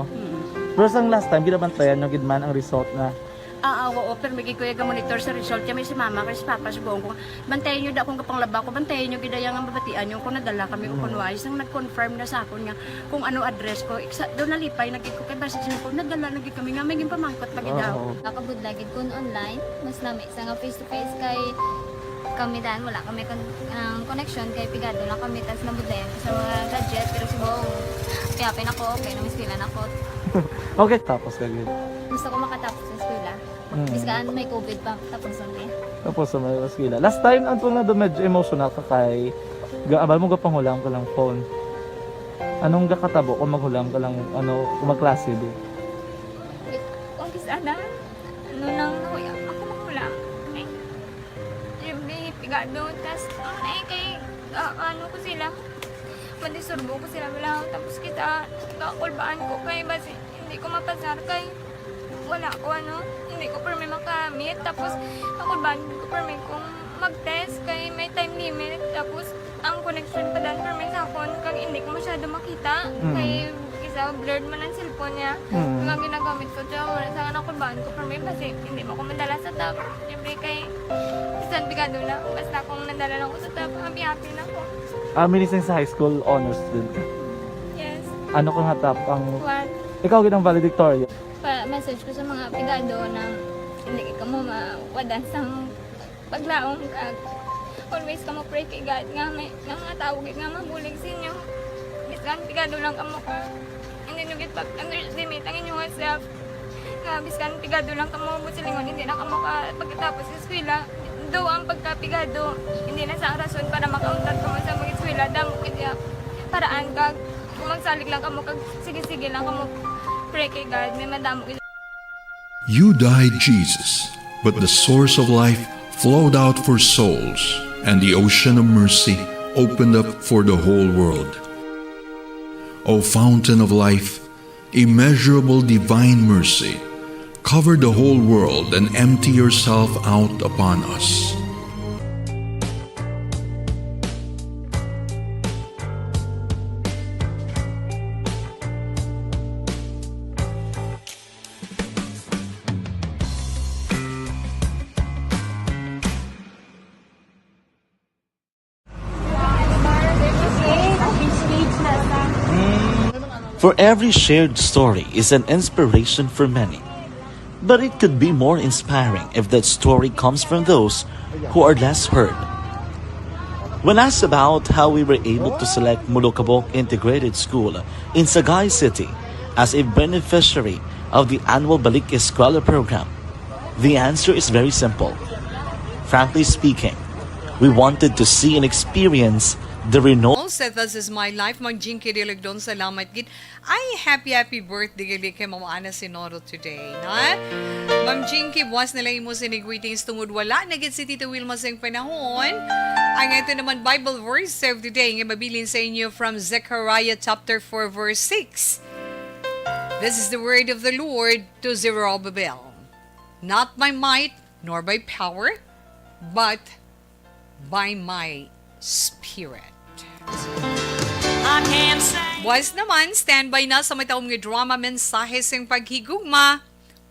Speaker 19: Pero sa last time, ginabantayan nyo gidman ang result na.
Speaker 23: Oo, pero may kuya ga monitor sa result kami si mama kay si papa si buong ko. Bantayan niyo da kung kapanglaba ko, bantayan niyo gidaya nga mabatian yung kung nadala kami o kung wise nang nag-confirm na sa akon nga kung ano address ko. Doon nalipay nagig ko kay basta ko nadala nagig kami nga may pamangkot magidaw.
Speaker 2: Nakabudlagid ko online, mas nami sa nga face to face kay kami dan wala kami connection kay pigado lang kami tas nabudlayan sa mga gadget pero si buong piyapin ako okay na miskilan ako.
Speaker 19: Okay, tapos kagid.
Speaker 2: Gusto ko makatapos sa eskwela. Biskaan may COVID pa tapos ang
Speaker 19: Tapos sa may maskila. Last time, ang na doon medyo emotional ka kay abal mo gapanghulam ka lang phone. Anong gakatabo kung maghulam ka lang, kung magklase di?
Speaker 22: Kung kisana, ano nang kuya, ako makulang. Ay, may pigado, tas kay, ano ko sila, madisurbo ko sila bilang, tapos kita, kakulbaan ko kay, basi, hindi ko mapasar kay, wala ko hindi ko permi makamit, tapos kakulbaan ko permi kung mag-test kay may time limit, tapos ang connection pa dan permi sa phone kag hindi ko masyado makita, kay isa blurred man ang cellphone niya, kung ginagamit ko siya, wala sa nakulbaan ko permi, kasi hindi mo ko madala sa tab, siyempre kay isang bigado na, basta kung nadala lang ko sa tab, happy na ko.
Speaker 19: Minising sa high school honors din.
Speaker 22: Yes.
Speaker 19: Ano kang hatap ang...
Speaker 22: What?
Speaker 19: Ikaw ginang valedictorian.
Speaker 22: Pa-message ko sa mga pigado na hindi ka mo mawadan sa paglaong kag always ka mo pray kay God nga may nga tawag nga mabulig sa inyo. Biskan pigado lang ka mo ka. Hindi nyo git pag-underestimate ang inyong self. Nga biskan pigado lang ka mo silingon hindi na ka mo ka pagkatapos sa eskwela. Do ang pagkapigado hindi na sa rason para makauntat ka mo sa mga eskwela damo kaya paraan kag kung magsalig lang ka mo kag sige-sige lang ka mo pray kay God may madamo.
Speaker 5: You died, Jesus, but the source of life flowed out for souls, and the ocean of mercy opened up for the whole world. O fountain of life, immeasurable divine mercy, cover the whole world and empty yourself out upon us.
Speaker 7: For every shared story is an inspiration for many. But it could be more inspiring if that story comes from those who are less heard. When asked about how we were able to select Mulukabok Integrated School in Sagay City as a beneficiary of the annual Balik Eskwela program, the answer is very simple. Frankly speaking, we wanted to see and experience the renowned...
Speaker 1: Also, this is my life. Magjinki dilig doon salamat gid. Ay, happy birthday gali kay Mama Ana Sinoro today. Na? Ma'am Jinky, buwas na lang mo sinigwitings tungod wala. Nagit si Tito Wilma sa panahon. Ang ito naman Bible verse of the day. Nga mabilin sa inyo from Zechariah chapter 4 verse 6. This is the word of the Lord to Zerubbabel. Not by might, nor by power, but by my Spirit. Was naman, standby na sa matawang nga drama mensahe sing paghigugma.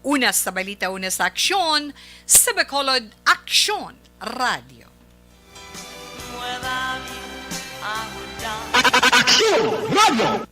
Speaker 1: Una sa balita, una sa aksyon, sa Bacolod Aksyon Radio.
Speaker 3: Aksyon Radio!